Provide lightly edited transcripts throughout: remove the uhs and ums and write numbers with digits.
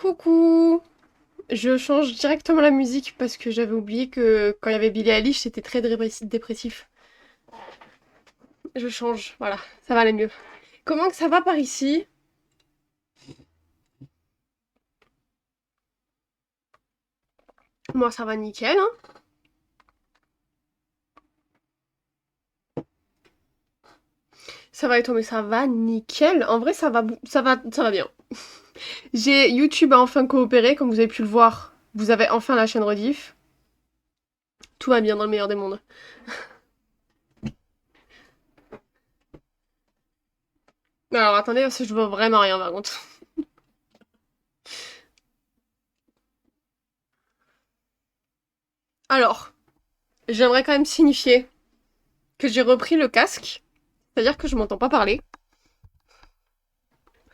Coucou! Je change directement la musique parce que j'avais oublié que quand il y avait Billie Eilish, c'était très dépressif. Je change, voilà, ça va aller mieux. Comment que ça va par ici? Moi, ça va nickel, hein. Ça va et toi, mais ça va nickel. En vrai, ça va bien. J'ai YouTube a enfin coopéré, comme vous avez pu le voir. Vous avez enfin la chaîne rediff. Tout va bien dans le meilleur des mondes. Alors attendez, parce que je vois vraiment rien par contre. Alors, j'aimerais quand même signifier que j'ai repris le casque, c'est-à-dire que je m'entends pas parler.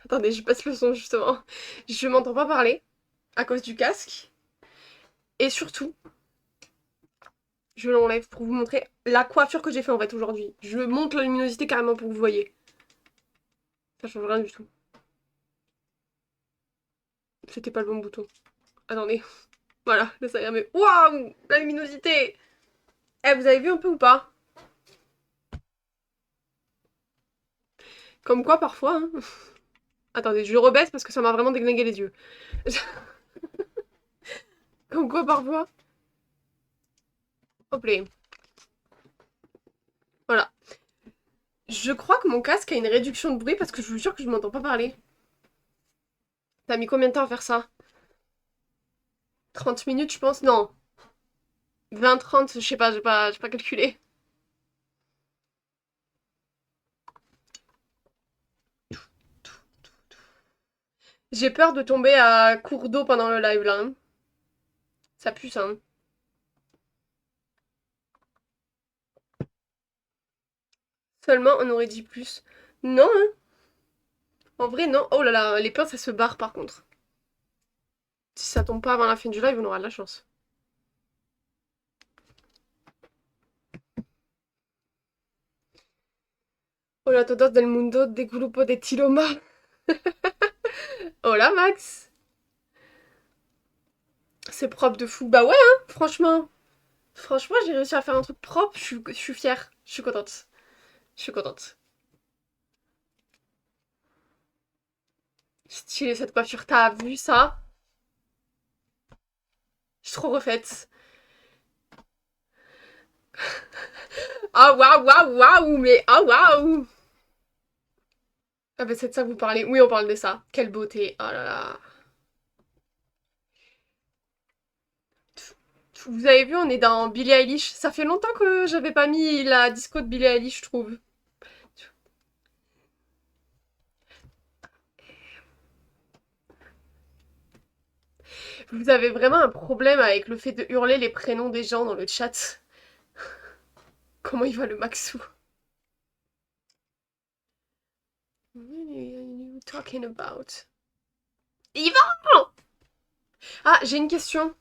Attendez, je passe le son justement. Je m'entends pas parler à cause du casque. Et surtout, je l'enlève pour vous montrer la coiffure que j'ai fait en fait aujourd'hui. Je monte la luminosité carrément pour que vous voyez. Ça change rien du tout. C'était pas le bon bouton. Attendez. Voilà, là ça ira mieux. Waouh! La luminosité! Eh, vous avez vu un peu ou pas? Comme quoi parfois, hein. Attendez, je le rebaisse parce que ça m'a vraiment déglingué les yeux. Comme quoi parfois. Hop là. Voilà. Je crois que mon casque a une réduction de bruit parce que je vous jure que je m'entends pas parler. T'as mis combien de temps à faire ça? 30 minutes, je pense? Non. 20-30, je sais pas, j'ai pas calculé. J'ai peur de tomber à court d'eau pendant le live là, hein. Ça pue ça, hein. Seulement, on aurait dit plus. Non, hein. En vrai, non. Oh là là, les pinces, ça se barre par contre. Si ça tombe pas avant la fin du live, on aura de la chance. Hola todos del mundo de grupo de Tiloma. Hola Max. C'est propre de fou. Bah ouais, hein, franchement. Franchement, j'ai réussi à faire un truc propre. Je suis fière. Je suis contente. Je suis contente. Stylé cette coiffure. T'as vu ça? Je suis trop refaite. Ah waouh, waouh, waouh, mais ah waouh! Ah bah c'est de ça que vous parlez. Oui, on parle de ça. Quelle beauté. Oh là là. Vous avez vu, on est dans Billie Eilish. Ça fait longtemps que j'avais pas mis la disco de Billie Eilish, je trouve. Vous avez vraiment un problème avec le fait de hurler les prénoms des gens dans le chat. Comment il va le Maxou? What are you talking about? Yvan! Ah, j'ai une question.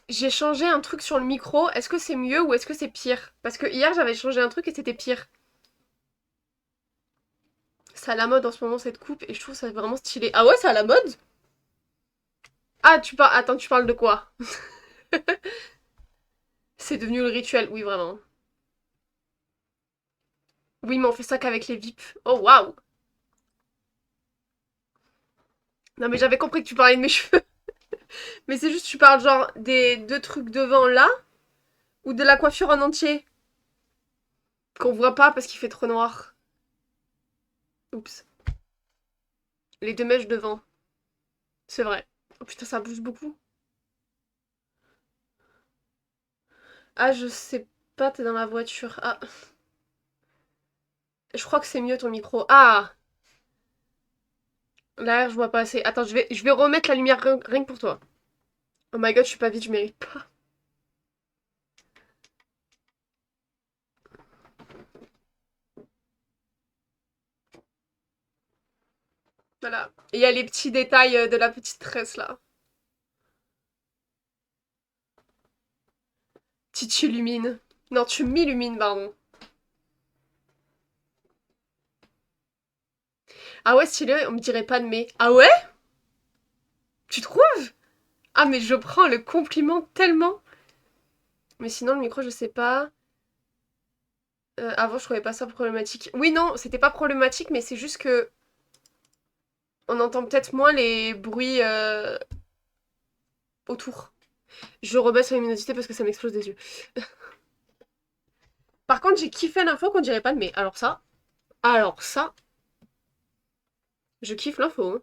J'ai changé un truc sur le micro. Est-ce que c'est mieux ou est-ce que c'est pire? Parce que hier j'avais changé un truc et c'était pire. C'est à la mode en ce moment cette coupe et je trouve ça vraiment stylé. Ah ouais, c'est à la mode? Ah, tu parles. Attends, tu parles de quoi? C'est devenu le rituel, oui, vraiment. Oui, mais on fait ça qu'avec les VIP. Oh waouh! Non, mais j'avais compris que tu parlais de mes cheveux. Mais c'est juste, tu parles genre des deux trucs devant là ou de la coiffure en entier qu'on voit pas parce qu'il fait trop noir. Oups. Les deux mèches devant. C'est vrai. Oh putain, ça bouge beaucoup. Ah, je sais pas, t'es dans la voiture. Ah, je crois que c'est mieux ton micro. Ah! Là, je vois pas assez. Attends, je vais remettre la lumière rien que pour toi. Oh my god, je suis pas vite, je mérite pas. Voilà. Et il y a les petits détails de la petite tresse là. Tu t'illumines. Non, tu m'illumines, pardon. Ah ouais, stylé, on me dirait pas de mais. Ah ouais? Tu trouves? Ah, mais je prends le compliment tellement. Mais sinon, le micro, je sais pas. Avant, je trouvais pas ça problématique. Oui, non, c'était pas problématique, mais c'est juste que on entend peut-être moins les bruits autour. Je rebaisse la luminosité parce que ça m'explose des yeux. Par contre, j'ai kiffé l'info qu'on dirait pas de mais. Alors ça, je kiffe l'info. Hein.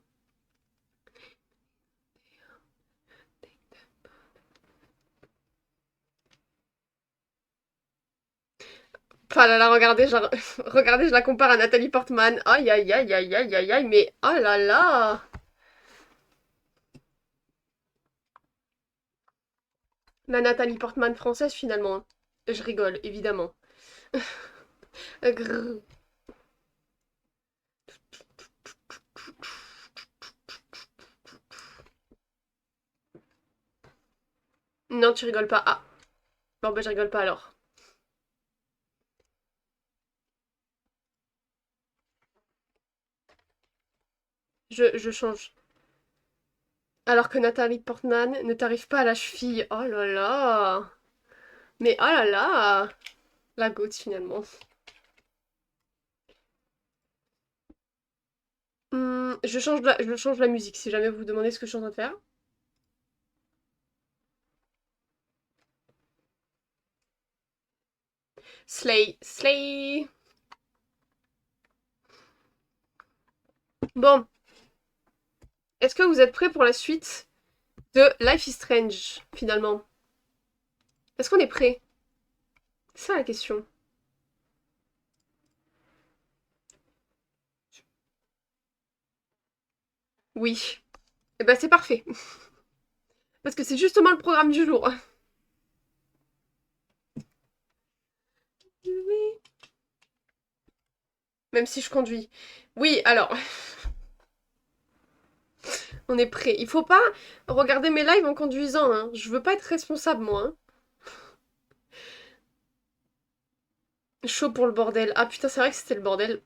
Ah là là, regardez, regardez, je la compare à Nathalie Portman. Aïe aïe aïe aïe aïe aïe aïe, mais oh là là. La Nathalie Portman française finalement. Hein. Je rigole, évidemment. Grrr. Non, tu rigoles pas. Ah, bon bah je rigole pas alors. Je change. Alors que Nathalie Portman ne t'arrive pas à la cheville. Oh là là. Mais oh là là. La goutte finalement. Je change la musique si jamais vous vous demandez ce que je suis en train de faire. Slay, slay. Bon, est-ce que vous êtes prêts pour la suite de Life is Strange finalement? Est-ce qu'on est prêt? C'est ça la question. Oui. Eh ben c'est parfait. Parce que c'est justement le programme du jour. Oui. Même si je conduis. Oui, alors. On est prêt. Il faut pas regarder mes lives en conduisant. Hein. Je veux pas être responsable, moi. Hein. Chaud pour le bordel. Ah putain, c'est vrai que c'était le bordel.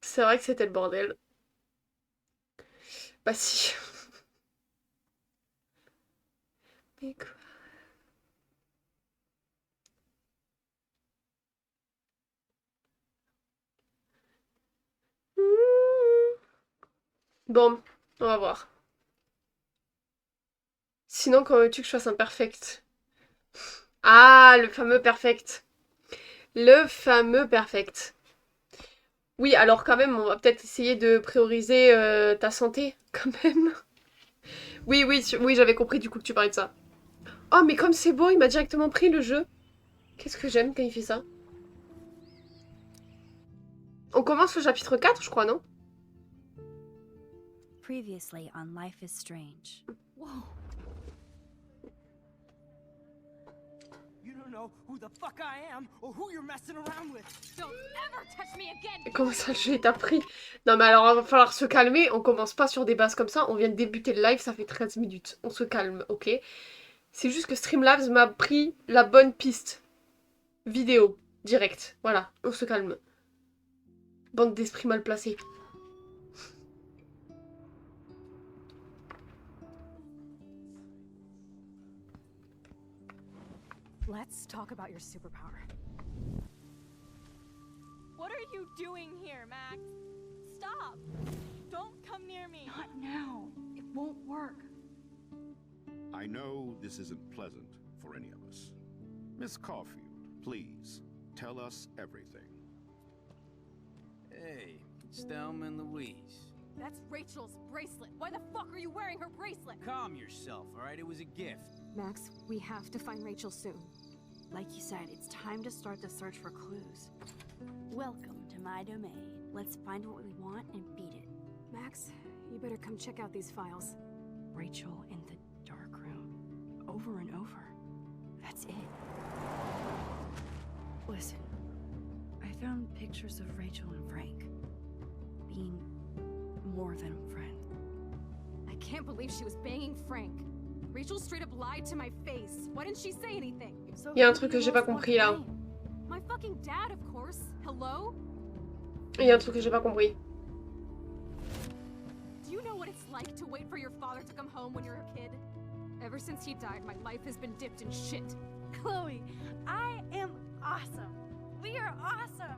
C'est vrai que c'était le bordel. Bah si. Mais quoi? Bon, on va voir. Sinon, quand veux-tu que je fasse un perfect? Ah, le fameux perfect. Le fameux perfect. Oui, alors quand même, on va peut-être essayer de prioriser ta santé, quand même. Oui, oui, oui, j'avais compris du coup que tu parlais de ça. Oh, mais comme c'est beau, il m'a directement pris le jeu. Qu'est-ce que j'aime quand il fait ça. On commence le chapitre 4, je crois, non? Previously on Life is Strange. Whoa. You don't know who the fuck I am or who you're messing around with. Don't ever touch me again. Comment ça, le jeu est appris? Non, mais alors, il va falloir se calmer. On commence pas sur des bases comme ça. On vient de débuter le live, ça fait 13 minutes. On se calme, ok? C'est juste que Streamlabs m'a pris la bonne piste. Vidéo, direct. Voilà, on se calme. Bande d'esprits mal placés. Let's talk about your superpower. What are you doing here, Max? Stop! Don't come near me. Not now. It won't work. I know this isn't pleasant for any of us. Miss Caulfield, please, tell us everything. Hey, it's Thelma and Louise. That's Rachel's bracelet. Why the fuck are you wearing her bracelet? Calm yourself, alright? It was a gift. Max, we have to find Rachel soon. Like you said, it's time to start the search for clues. Welcome to my domain. Let's find what we want and beat it. Max, you better come check out these files. Rachel in the dark room. Over and over. That's it. Listen, I found pictures of Rachel and Frank. Being more than a friend. I can't believe she was banging Frank. Rachel straight up lied to my face. Why didn't she say anything? So Il y a un who truc do que you j'ai pas most want compris to là. blame? My fucking dad, of course. Hello? Il y a un truc que j'ai pas compris. Do you you know what it's like to wait for your father to come home when you're a kid? Ever since he died, my life has been dipped in shit. Chloe, I am awesome. We are awesome.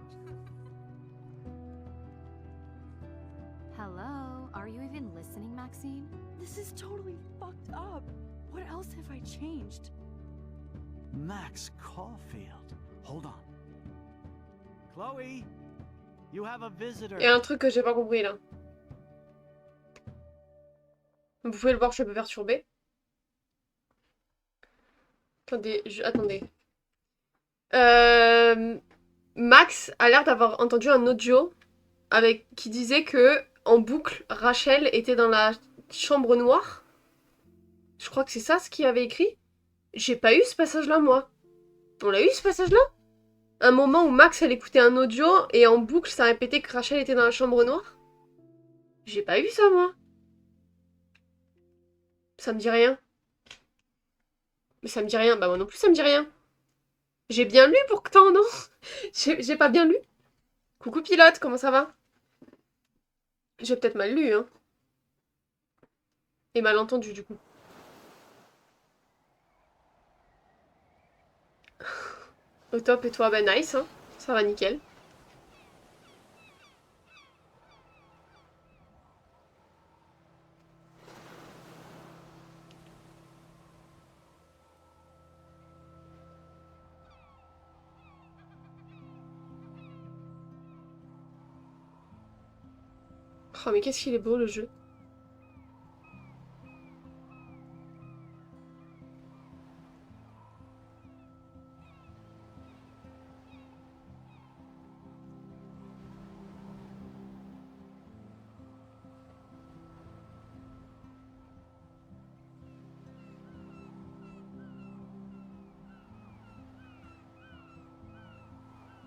Hello? Are you even listening, Maxine? This is totally fucked up. What else have I changed? Max Caulfield. Hold on. Chloe, you have a visitor. Il y a un truc que j'ai pas compris là. Vous pouvez le voir, je suis un peu perturbée. Attendez, attendez. Max a l'air d'avoir entendu un audio qui disait que en boucle, Rachel était dans la chambre noire. Je crois que c'est ça ce qu'il avait écrit. J'ai pas eu ce passage-là, moi. On l'a eu ce passage-là? Un moment où Max elle écoutait un audio et en boucle ça répétait que Rachel était dans la chambre noire? J'ai pas eu ça, moi. Ça me dit rien. Mais ça me dit rien. Bah moi non plus ça me dit rien. J'ai bien lu pourtant, non? J'ai pas bien lu. Coucou pilote, comment ça va? J'ai peut-être mal lu, hein. Et mal entendu, du coup. Au top, et toi? Bah nice, hein. Ça va nickel. Oh mais qu'est-ce qu'il est beau le jeu.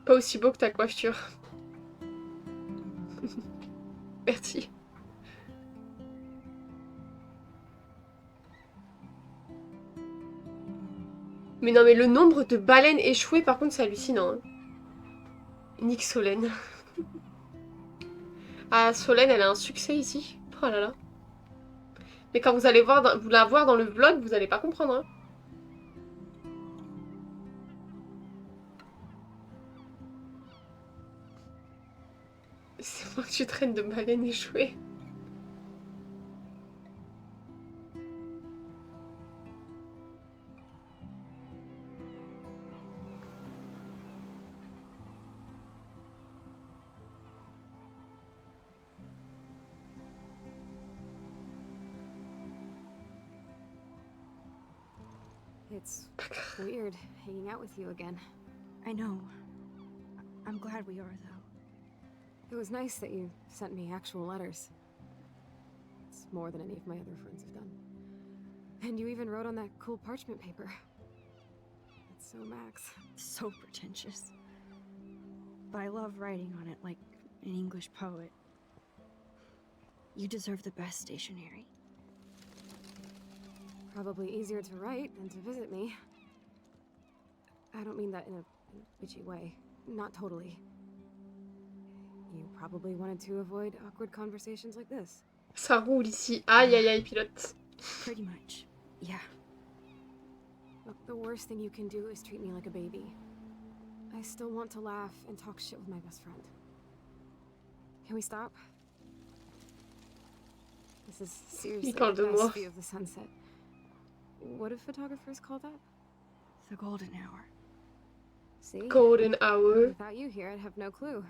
Pas aussi beau que ta coiffure. Merci. Mais non, mais le nombre de baleines échouées, par contre, c'est hallucinant. Hein. Nick Solène. Ah, Solène, elle a un succès ici. Oh là là. Mais quand vous allez voir, vous la voir dans le vlog, vous allez pas comprendre. Hein. C'est moi que tu traînes de baleines échouées. It's weird hanging out with you again. I know. I'm glad we are, though. It was nice that you sent me actual letters. It's more than any of my other friends have done. And you even wrote on that cool parchment paper. It's so Max. So pretentious. But I love writing on it like an English poet. You deserve the best stationery. Probably easier to write than to visit me. I don't mean that in a bitchy way. Not totally. You probably wanted to avoid awkward conversations like this. Ça roule ici. Aïe aïe aïe, pilote. Pretty much, yeah. Look, the worst thing you can do is treat me like a baby. I still want to laugh and talk shit with my best friend. Can we stop? This is seriously parle the de moi. best view of the sunset. What do photographers call that? The golden hour. See? Golden hour. Without you here, I'd have no clue.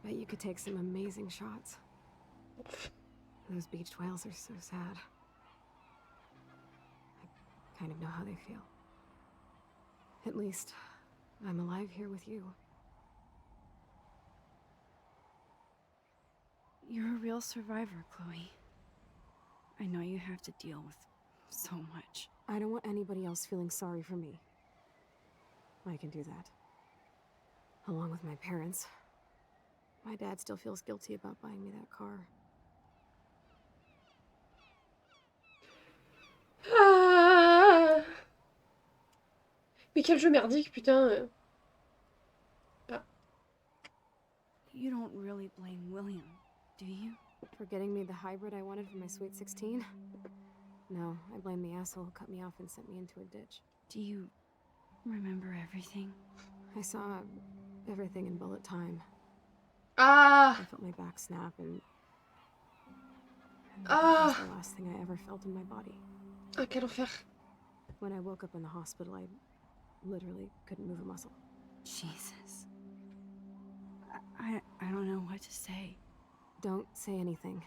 Bet you could take some amazing shots. Those beached whales are so sad. I kind of know how they feel. At least, I'm alive here with you. You're a real survivor, Chloe. I know you have to deal with so much. I don't want anybody else feeling sorry for me. I can do that. Along with my parents. My dad still feels guilty about buying me that car. Ah. Mais quel jeu merdique, putain. Ah. You don't really blame William, do you? For getting me the hybrid I wanted for my Sweet 16? No, I blame the asshole who cut me off and sent me into a ditch. Do you remember everything? I saw everything in bullet time. Ah. I felt my back snap and that Ah. was the last thing I ever felt in my body. Ah, quel enfer. When I woke up in the hospital, I literally couldn't move a muscle. Jesus. I don't know what to say. Don't say anything.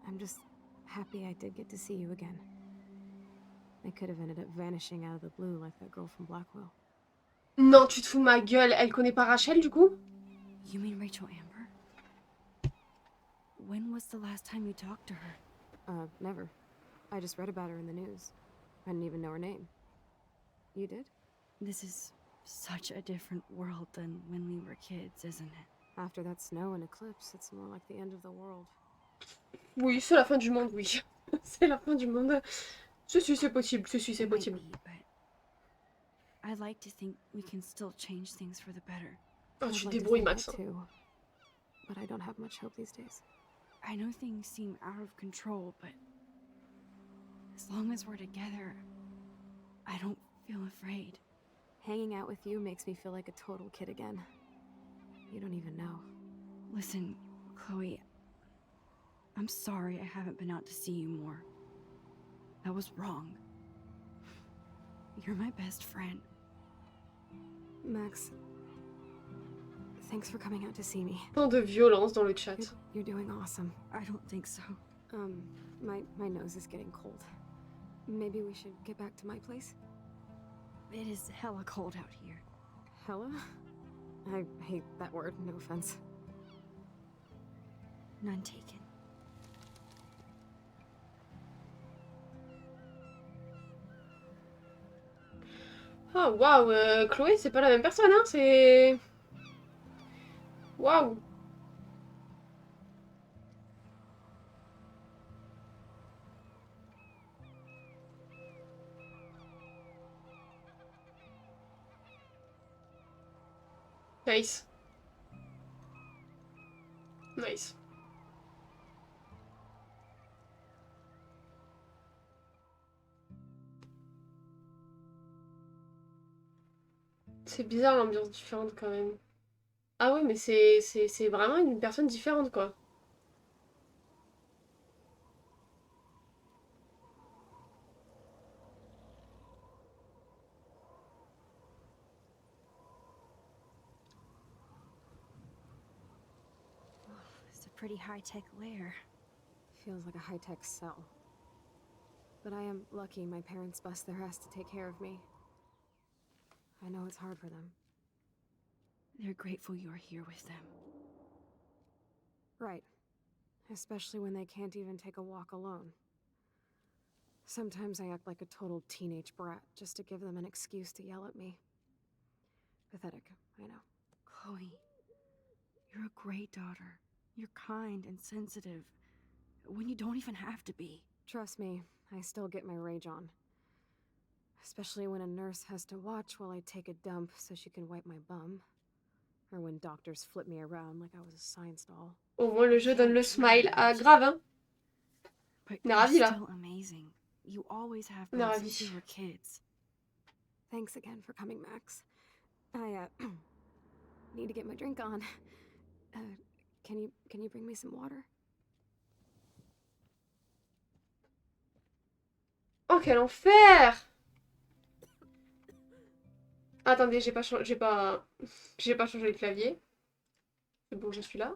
I'm just happy I did get to see you again. I could have ended up vanishing out of the blue like that girl from Blackwell. Non, tu te fous de ma gueule. Elle connaît pas Rachel, du coup? You mean Rachel Amber? When was the last time you talked to her? Never. I just read about her in the news. I didn't even know her name. You did? This is such a different world than when we were kids, isn't it? After that snow and eclipse, it's more like the end of the world. Oui, c'est la fin du monde, oui. C'est la fin du monde. Ceci, c'est possible. Ceci, c'est It might possible. be, but I'd like to think we can still change things for the better. Oh, I'd tu like to débrouilles, think Max. that too, but I don't have much hope these days. I know things seem out of control, but as long as we're together, I don't feel afraid. Hanging out with you makes me feel like a total kid again. You don't even know. Listen, Chloe, I'm sorry I haven't been out to see you more. That was wrong. You're my best friend. Max, thanks for coming out to see me. Tant de violence dans le chat. You're doing awesome. I don't think so. My nose is getting cold. Maybe we should get back to my place? It is hella cold out here. Hella? I hate that word, no offense. None taken. Ah, waouh, Chloé, c'est pas la même personne, hein, c'est... Waouh. Nice. Nice. C'est bizarre l'ambiance différente quand même. Ah ouais, mais c'est vraiment une personne différente quoi. It's a pretty high-tech lair. Feels like a high-tech cell. But I am lucky my parents bust their ass to take care of me. I know it's hard for them. They're grateful you're here with them. Right. Especially when they can't even take a walk alone. Sometimes I act like a total teenage brat just to give them an excuse to yell at me. Pathetic, I know. Chloe, you're a great daughter. You're kind and sensitive when you don't even have to be. Trust me, I still get my rage on. Especially when a nurse has to watch while I take a dump so she can wipe my bum. Or when doctors flip me around like I was a science doll. Au moins le jeu donne le smile. Ah grave hein. But On est you're ravis, là. still amazing. You always have On est been ravis. since we were kids. Thanks again for coming, Max. I, need to get my drink on. Can you bring me some water? Oh quel enfer. Attendez, j'ai pas changé le clavier. C'est bon, je suis là.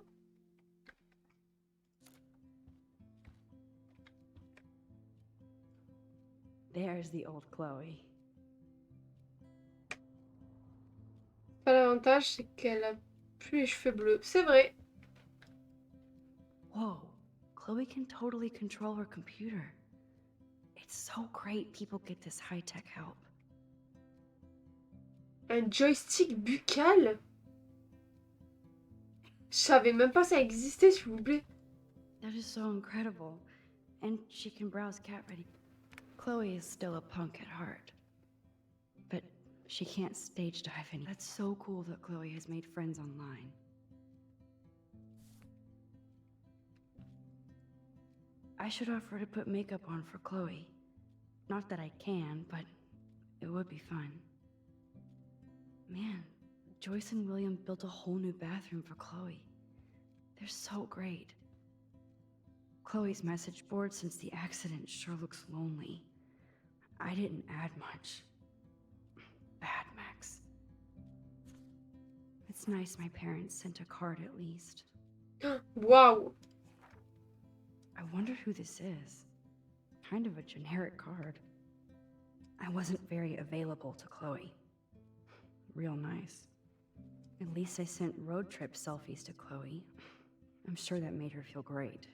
There's the old Chloe. Pas l'avantage, c'est qu'elle a plus les cheveux bleus. C'est vrai. Whoa, Chloe can totally control her computer. It's so great people get this high-tech help. Un joystick buccal? Je savais même pas ça existait, s'il vous plaît. That is so incredible. And she can browse cat ready. Chloe is still a punk at heart. But she can't stage dive any. That's so cool that Chloe has made friends online. I should offer to put makeup on for Chloe. Not that I can, but it would be fun. Man, Joyce and William built a whole new bathroom for Chloe. They're so great. Chloe's message board since the accident sure looks lonely. I didn't add much. Bad, Max. It's nice my parents sent a card at least. Waouh. I wonder who this is. Kind of a generic card. I wasn't very available to Chloe. Real nice. At least I sent road trip selfies to Chloe. I'm sure that made her feel great.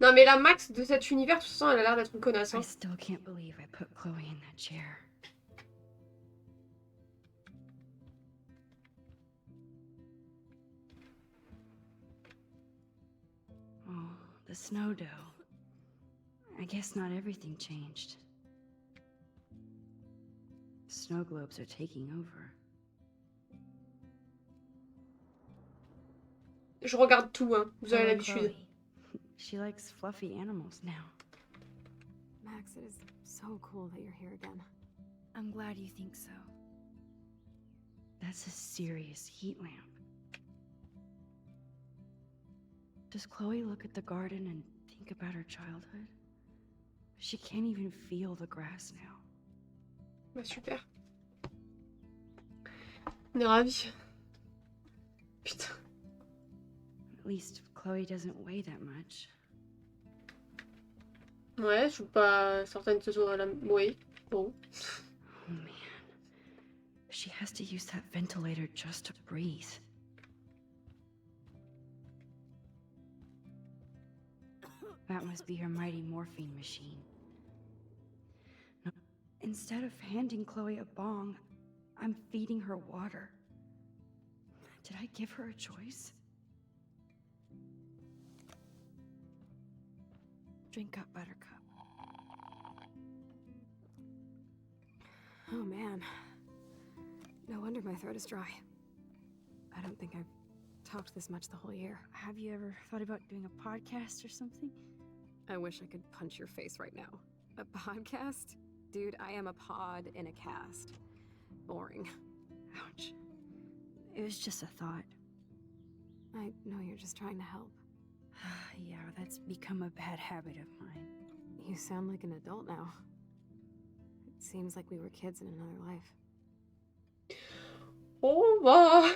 Non mais la Max de cet univers, de toute façon, elle a l'air d'être une connasse. I Hein. still can't believe I put Chloe in that chair. Oh, the snow dough. I guess not everything changed. Snow globes are taking over. Je regarde tout, hein. Vous avez Poor l'habitude. Chloe. She likes fluffy animals now. Max, it is so cool that you're here again. I'm glad you think so. That's a serious heat lamp. Does Chloe look at the garden and think about her childhood? She can't even feel the grass now. Bah super. On est ravis. Putain. At least Chloe doesn't weigh that much. Ouais, je suis pas certaine que ce soit la... Oui, bon. Oh man. She has to use that ventilator just to breathe. That must be her mighty morphine machine. No, instead of handing Chloe a bong, I'm feeding her water. Did I give her a choice? Drink up, Buttercup. Oh man. No wonder my throat is dry. I don't think I've talked this much the whole year. Have you ever thought about doing a podcast or something? I wish I could punch your face right now. A podcast? Dude, I am a pod in a cast. Boring. Ouch. It was just a thought. I know you're just trying to help. Yeah, that's become a bad habit of mine. You sound like an adult now. It seems like we were kids in another life. Oh bah.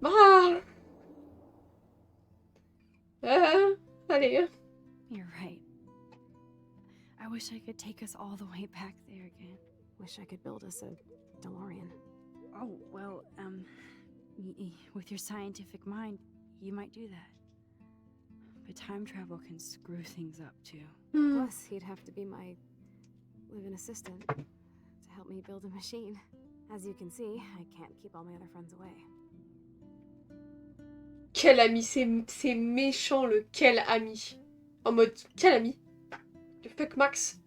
Bah. Allez. You're right. I wish I could take us all the way back there again. Wish I could build us a DeLorean. Oh, well, with your scientific mind, you might do that. But time travel can screw things up, too. Hmm. Plus, he'd have to be my live-in assistant to help me build a machine. As you can see, I can't keep all my other friends away. Quel ami, c'est méchant le quel ami. En mode, quel ami? Le fuck Max.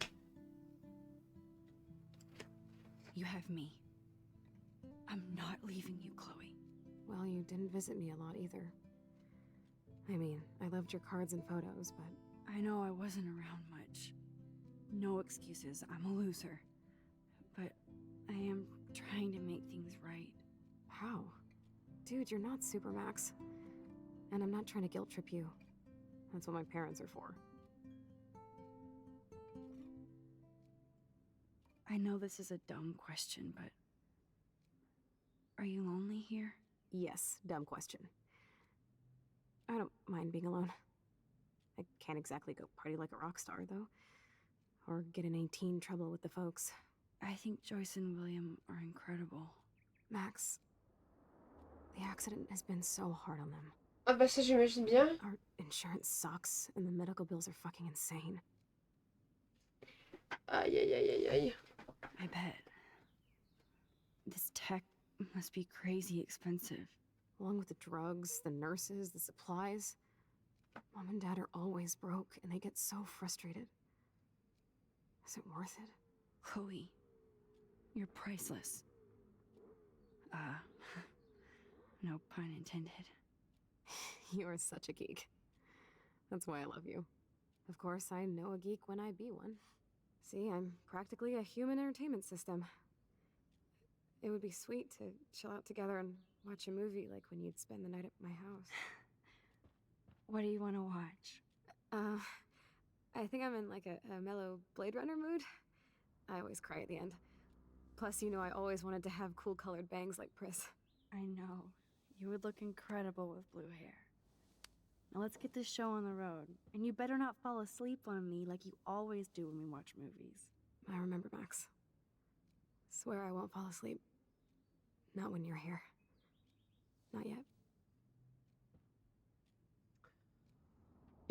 You have me. I'm not leaving you, Chloe. Well, you didn't visit me a lot either. I mean, I loved your cards and photos, but I know I wasn't around much. No excuses, I'm a loser. But I am trying to make things right. how? Dude, you're not Supermax. And I'm not trying to guilt trip you. That's what my parents are for. I know this is a dumb question, but are you lonely here? Yes, dumb question. I don't mind being alone. I can't exactly go party like a rock star, though. Or get in any teen trouble with the folks. I think Joyce and William are incredible. Max, the accident has been so hard on them. Ah bah ça j'imagine bien. Our insurance sucks, and the medical bills are fucking insane. Aïe aïe aïe aïe aïe. I bet. This tech must be crazy expensive. Along with the drugs, the nurses, the supplies. Mom and Dad are always broke, and they get so frustrated. Is it worth it? Chloe, you're priceless. No pun intended. You are such a geek. That's why I love you. Of course, I know a geek when I be one. See, I'm practically a human entertainment system. It would be sweet to chill out together and watch a movie like when you'd spend the night at my house. What do you want to watch? I think I'm in like a mellow Blade Runner mood. I always cry at the end. Plus, you know I always wanted to have cool colored bangs like Pris. I know. You would look incredible with blue hair. Now let's get this show on the road. And you better not fall asleep on me like you always do when we watch movies. I remember, Max. Swear I won't fall asleep. Not when you're here. Not yet.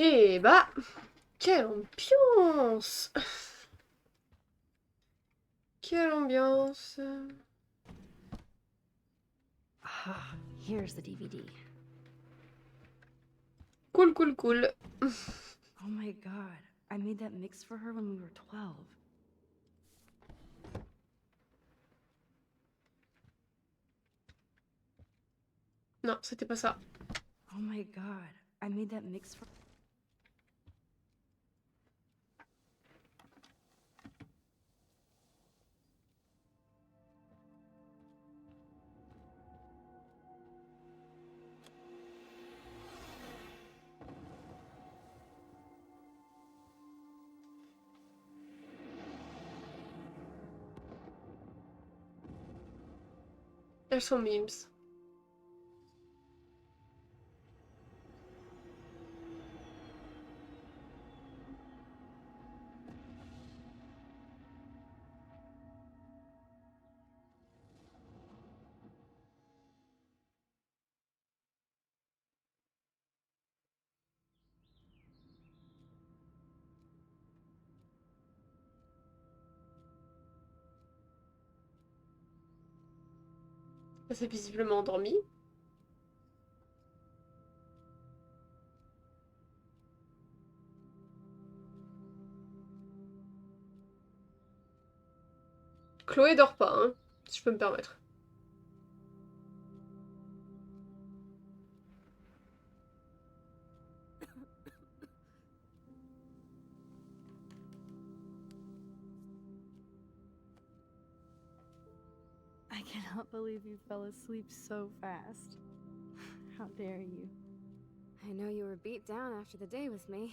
Eh bah, quelle ambiance! Quelle ambiance! Ah, here's the DVD. Cool, cool, cool. Oh my god, I made that mix for her when we were 12. Non, c'était pas ça. Oh my god, I made that mix for... Elles sont memes. Elle s'est visiblement endormie. Chloé dort pas, hein, si je peux me permettre. I cannot believe you fell asleep so fast. How dare you? I know you were beat down after the day with me,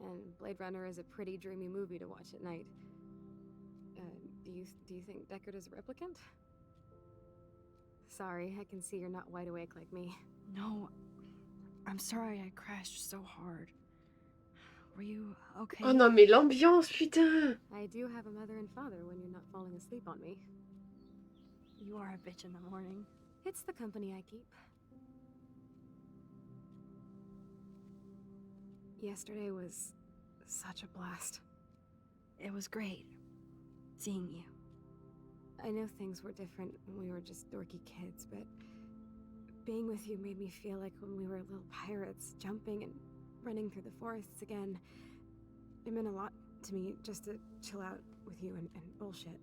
and Blade Runner is a pretty dreamy movie to watch at night. Do you think Deckard is a replicant? Sorry, I can see you're not wide awake like me. No, I'm sorry I crashed so hard. Were you okay? Oh non, mais l'ambiance, putain! I do have a mother and father when you're not falling asleep on me. You are a bitch in the morning. It's the company I keep. Yesterday was such a blast. It was great seeing you. I know things were different when we were just dorky kids, but being with you made me feel like when we were little pirates, jumping and running through the forests again. It meant a lot to me just to chill out with you and bullshit.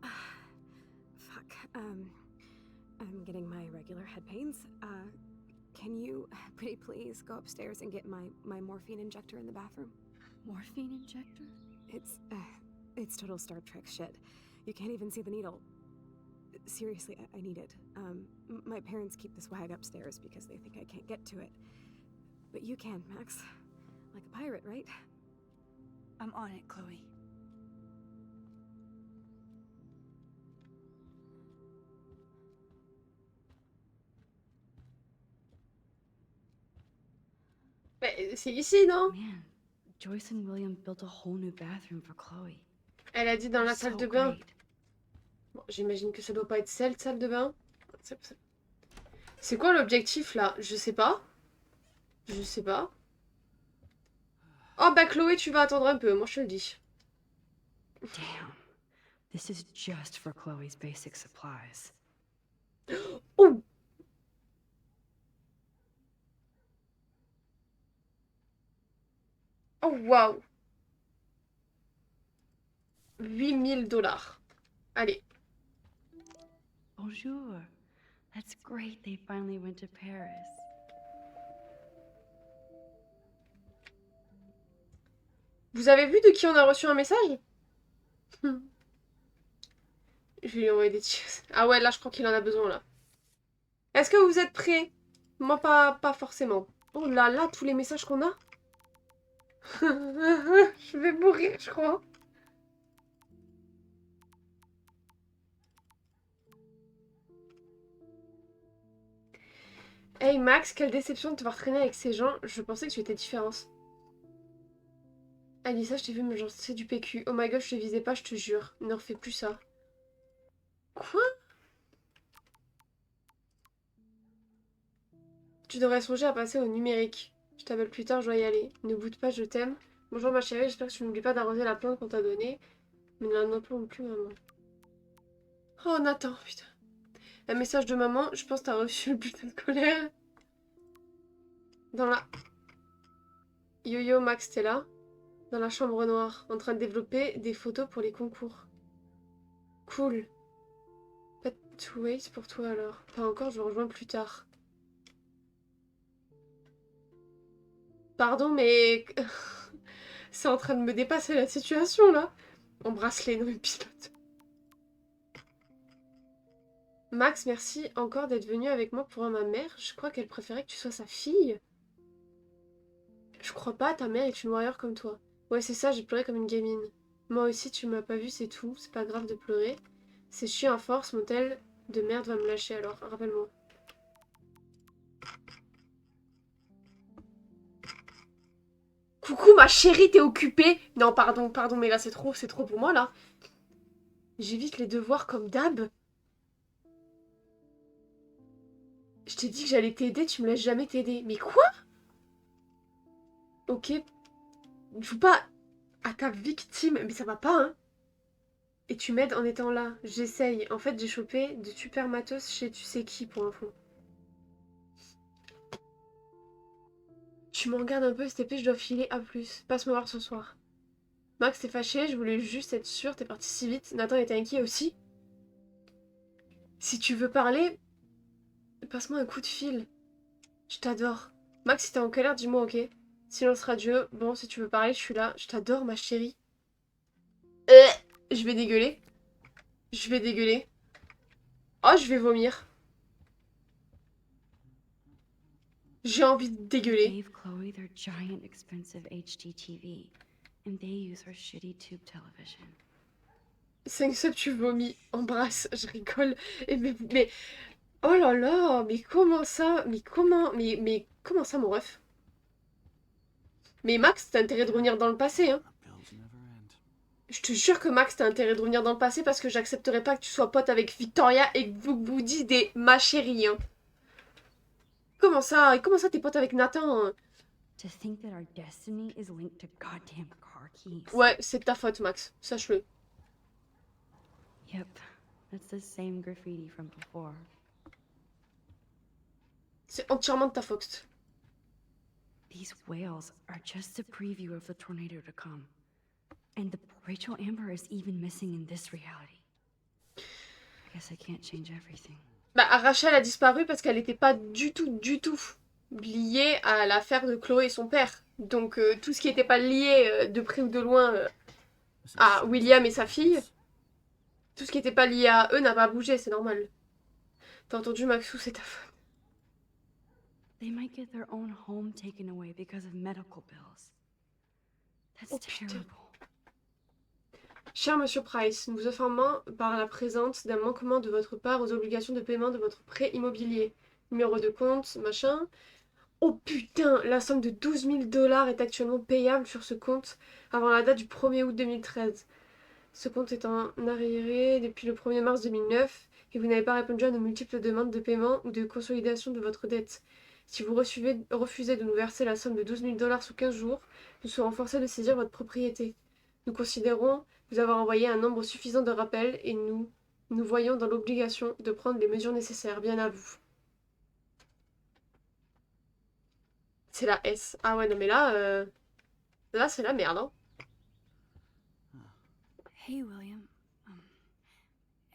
Fuck, I'm getting my regular head pains. Can you, pretty please, go upstairs and get my morphine injector in the bathroom? Morphine injector? It's total Star Trek shit. You can't even see the needle. Seriously, I need it. My parents keep the swag upstairs because they think I can't get to it. But you can, Max. Like a pirate, right? I'm on it, Chloe. Mais c'est ici, non? Man, Joyce and William built a whole new bathroom for Chloe. Elle a dit dans la So salle de bain. great. Bon, j'imagine que ça doit pas être cette salle de bain. C'est quoi l'objectif là? Je sais pas. Je sais pas. Oh bah Chloé, tu vas attendre un peu, moi je te le dis. Damn. This is just for Chloe's basic supplies. Oh! Oh waouh! 8 000 $. Allez. Bonjour. That's great they finally went to Paris. Vous avez vu de qui on a reçu un message? Je vais lui envoyer des cheers. Ah ouais, là, je crois qu'il en a besoin, là. Est-ce que vous êtes prêts? Moi, pas forcément. Oh là là, tous les messages qu'on a. Je vais mourir, je crois. Hey Max, quelle déception de te voir traîner avec ces gens. Je pensais que tu étais différente. Alissa, je t'ai vu, mais j'en sais du PQ. Oh my god, je te visais pas, je te jure. Ne refais plus ça. Quoi? Tu devrais songer à passer au numérique. Je t'appelle plus tard, je dois y aller. Ne boude pas, je t'aime. Bonjour ma chérie, j'espère que tu n'oublies pas d'arroser la plante qu'on t'a donnée. Mais n'en plante plus, maman. Oh Nathan, putain. Un message de maman, je pense que t'as reçu le putain de colère. Dans la... Yo-yo, Max, t'es là? Dans la chambre noire, en train de développer des photos pour les concours. Cool. Pas to wait pour toi alors. Pas encore, je vous rejoins plus tard. Pardon, mais... C'est en train de me dépasser la situation, là. Embrasse les noms pilote. Max, merci encore d'être venu avec moi pour voir ma mère. Je crois qu'elle préférait que tu sois sa fille. Je crois pas, ta mère est une warrior comme toi. Ouais, c'est ça, j'ai pleuré comme une gamine. Moi aussi, tu m'as pas vu, c'est tout. C'est pas grave de pleurer. C'est chiant à force, mon tel de merde va me lâcher alors. Rappelle-moi. Coucou ma chérie, t'es occupée? Non, pardon, mais là c'est trop pour moi là. J'évite les devoirs comme d'hab. Je t'ai dit que j'allais t'aider, tu me laisses jamais t'aider. Mais quoi? Ok. Joue pas à ta victime, mais ça va pas, hein. Et tu m'aides en étant là. J'essaye. En fait, j'ai chopé de super matos chez tu sais qui pour info. Tu m'en regardes un peu, cette épée, je dois filer à plus. Passe me voir ce soir. Max, t'es fâché, je voulais juste être sûre, t'es parti si vite. Nathan était inquiet aussi. Si tu veux parler, passe-moi un coup de fil. Je t'adore. Max, si t'es en colère, dis-moi, ok? Silence radieux. Bon, si tu veux parler, je suis là. Je t'adore, ma chérie. Je vais dégueuler. Je vais dégueuler. Oh, je vais vomir. J'ai envie de dégueuler. Gave Chloe their giant expensive HD TV, and they use her shitty tube television. 5 subs, tu vomis. Embrasse, je rigole. Et mais... Oh là là, mais comment ça? Mais comment ça, mon ref? Mais Max, t'as intérêt de revenir dans le passé, hein? Je te jure que Max, t'as intérêt de revenir dans le passé parce que j'accepterai pas que tu sois pote avec Victoria et que vous dites des ma chérie, hein. Comment ça t'es pote avec Nathan, hein? To think that our destiny is linked to goddamn car keys. Ouais, c'est de ta faute, Max. Sache-le. Yep, that's the same graffiti from before. C'est entièrement de ta faute. These whales are just a preview of the tornado to come. And the Rachel Amber is even missing in this reality. I guess I can't change everything. Bah, Rachel a disparu parce qu'elle n'était pas du tout liée à l'affaire de Chloé et son père. Donc tout ce qui n'était pas lié de près ou de loin à William et sa fille, tout ce qui n'était pas lié à eux n'a pas bougé, c'est normal. T'as entendu, Maxou, c'est ta faute. They might get their own home taken away because of medical bills. That's terrible. Cher Monsieur Price, nous vous informons par la présence d'un manquement de votre part aux obligations de paiement de votre prêt immobilier. Numéro de compte, machin. Oh putain, la somme de 12 000 $ est actuellement payable sur ce compte avant la date du 1er août 2013. Ce compte est en arriéré depuis le 1er mars 2009 et vous n'avez pas répondu à nos multiples demandes de paiement ou de consolidation de votre dette. Si vous refusez de nous verser la somme de 12 000 $ sous 15 jours, nous serons forcés de saisir votre propriété. Nous considérons vous avoir envoyé un nombre suffisant de rappels et nous voyons dans l'obligation de prendre les mesures nécessaires. Bien à vous. C'est la S. Ah ouais, non mais là, là c'est la merde, hein. Hey, William.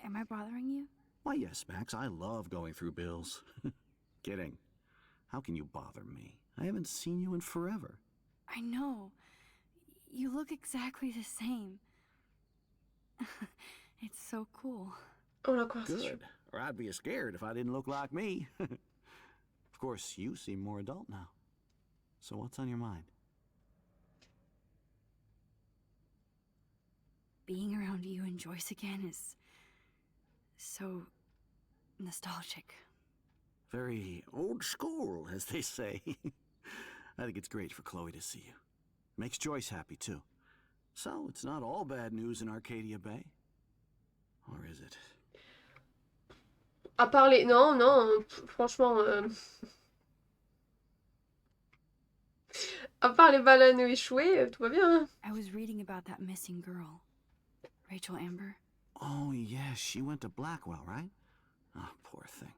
Am I bothering you? Why, yes, Max. I love going through bills. Kidding. How can you bother me? I haven't seen you in forever. I know. You look exactly the same. It's so cool. Oh, la conversation. Good. Or I'd be scared if I didn't look like me. Of course, you seem more adult now. So what's on your mind? Being around you and Joyce again is so nostalgic. Very old school, as they say. I think it's great for Chloe to see you. Makes Joyce happy, too. So, it's not all bad news in Arcadia Bay. Or is it? À part les... Non, non, franchement... À part les bananes échouées, tout va bien. Hein. I was reading about that missing girl, Rachel Amber. Oh, yeah, she went to Blackwell, right? Oh, poor thing.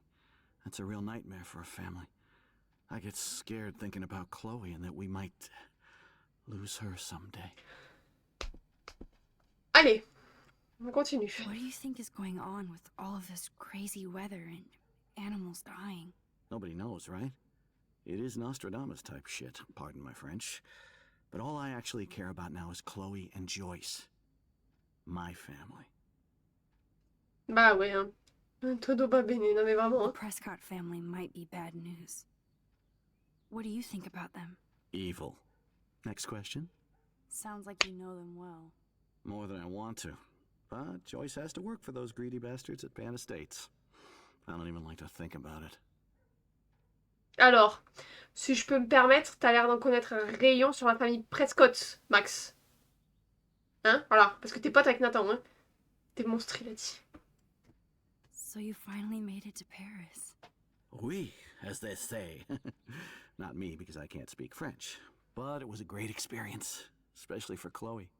That's a real nightmare for a family. I get scared thinking about Chloe and that we might lose her someday. Allez, on continue. What do you think is going on with all of this crazy weather and animals dying? Nobody knows, right? It is Nostradamus type shit, pardon my French. But all I actually care about now is Chloe and Joyce. My family. Bah ouais, hein. Todo va bene, non mais vraiment. The Hein. Prescott family might be bad news. What do you think about them? Evil. Next question? Sounds like you know them well. More than I want to. But Joyce has to work for those greedy bastards at Pan Estates. I don't even like to think about it. Alors, si je peux me permettre, t'as l'air d'en connaître un rayon sur la famille Prescott, Max. Hein? Voilà, parce que t'es pote avec Nathan, hein. T'es monstre, il a dit. So you finally made it to Paris. Oui, as they say. Not me, because I can't speak French. But it was a great experience, especially for Chloe.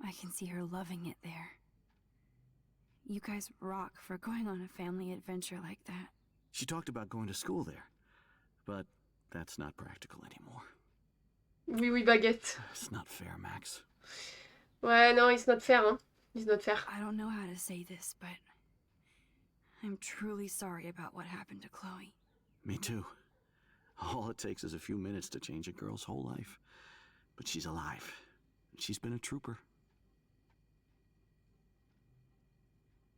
I can see her loving it there. You guys rock for going on a family adventure like that. She talked about going to school there, but that's not practical anymore. Oui, oui, baguette. It's not fair, Max. Ouais, non, it's not fair, hein. It's not fair. I don't know how to say this, but I'm truly sorry about what happened to Chloe. Me too. All it takes is a few minutes to change a girl's whole life. But she's alive. She's been a trooper.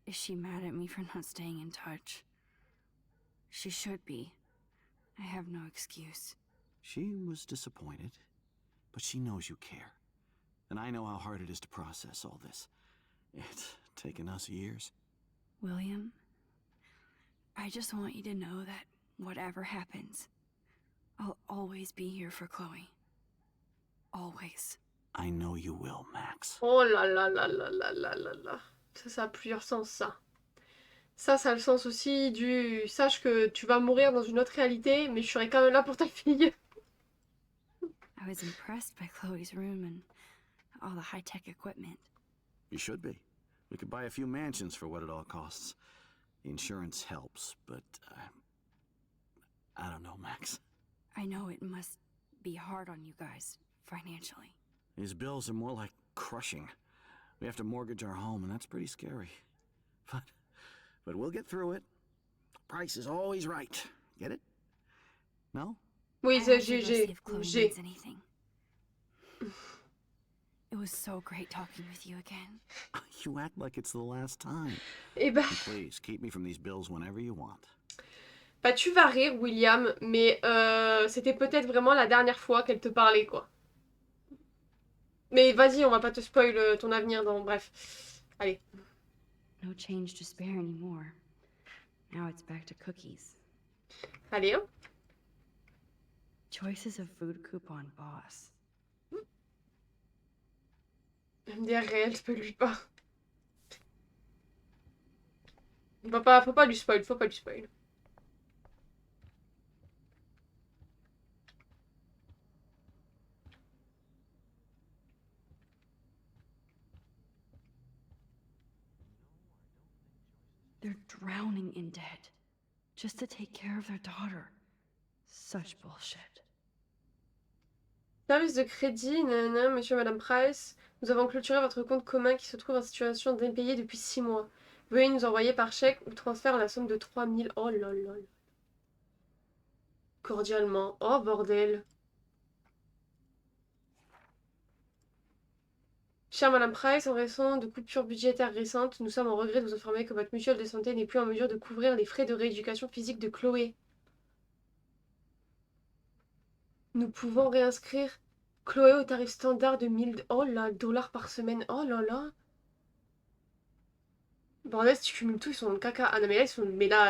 Is she mad at me for not staying in touch? She should be. I have no excuse. She was disappointed, but she knows you care. And I know how hard it is to process all this. It's taken us years. William, I just want you to know that whatever happens, I'll always be here for Chloe. Always. I know you will, Max. Oh là là là là là là là là. Ça a plusieurs sens, ça. Ça a le sens aussi du... Sache que tu vas mourir dans une autre réalité, mais je serai quand même là pour ta fille. I was impressed by Chloe's room and all the high-tech equipment. You should be. We could buy a few mansions for what it all costs. The insurance helps, but... I don't know, Max. I know it must be hard on you guys, financially. These bills are more like crushing. We have to mortgage our home, and that's pretty scary. But we'll get through it. Price is always right. Get it? No? Oui, I c'est have to go see if Chloe G. needs anything. It was so great talking with you again. You act like it's the last time. Eh ben, And please, keep me from these bills whenever you want. bah tu vas rire, William, mais c'était peut-être vraiment la dernière fois qu'elle te parlait, quoi. Mais vas-y, on va pas te spoil ton avenir dans... Bref. Allez. No change to spare anymore. Now it's back to cookies. Allez, hein. Choice is a food coupon boss. MDR réel, spoil-lui pas. Faut pas lui spoil, faut pas lui spoil. They're drowning in debt just to take care of their daughter. Such bullshit. Service de crédit, nanana, monsieur et madame Price. Nous avons clôturé votre compte commun qui se trouve en situation d'impayé depuis 6 mois. Veuillez nous envoyer par chèque ou transfert la somme de 3000. Oh là là. Cordialement. Oh bordel. Chère Madame Price, en raison de coupures budgétaires récentes, nous sommes en regret de vous informer que votre mutuelle de santé n'est plus en mesure de couvrir les frais de rééducation physique de Chloé. Nous pouvons réinscrire Chloé au tarif standard de 1000 $ par semaine. Oh là là. Bordel, si tu cumules tout, ils sont dans le caca. Ah non, mais là, ils sont... Mais là...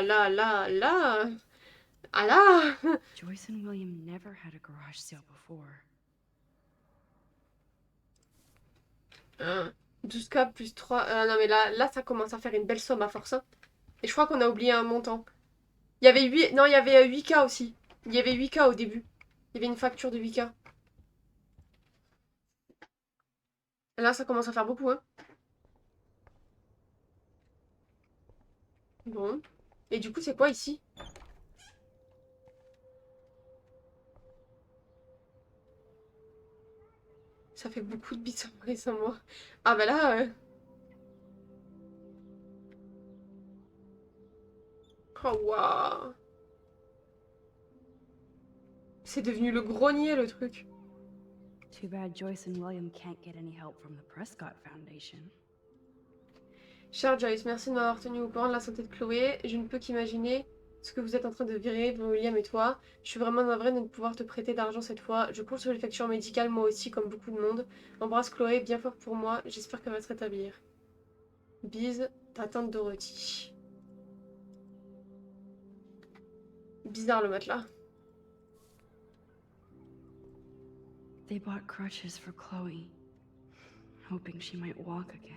Ah là. Joyce and William never had a garage sale before. 12K plus 3... non, mais là, ça commence à faire une belle somme à force. Hein. Et je crois qu'on a oublié un montant. Il y avait 8... Non, il y avait 8K aussi. Il y avait 8K au début. Il y avait une facture de 8K. Là, ça commence à faire beaucoup, hein. Bon. Et du coup, c'est quoi ici? Ça fait beaucoup de bits sans moi. Ah bah là... Oh waouh. C'est devenu le grenier, le truc. Too bad Joyce and William can't get any help from the Prescott Foundation. Chère Joyce, merci de m'avoir tenu au courant de la santé de Chloé. Je ne peux qu'imaginer ce que vous êtes en train de virer, William et toi. Je suis vraiment navrée de ne pouvoir te prêter d'argent cette fois. Je cours sur les factures médicales, moi aussi, comme beaucoup de monde. Embrasse Chloé, bien fort pour moi. J'espère qu'elle va se rétablir. Bise, ta tante Dorothy. Bizarre le matelas. They bought crutches for Chloe, hoping she might walk again.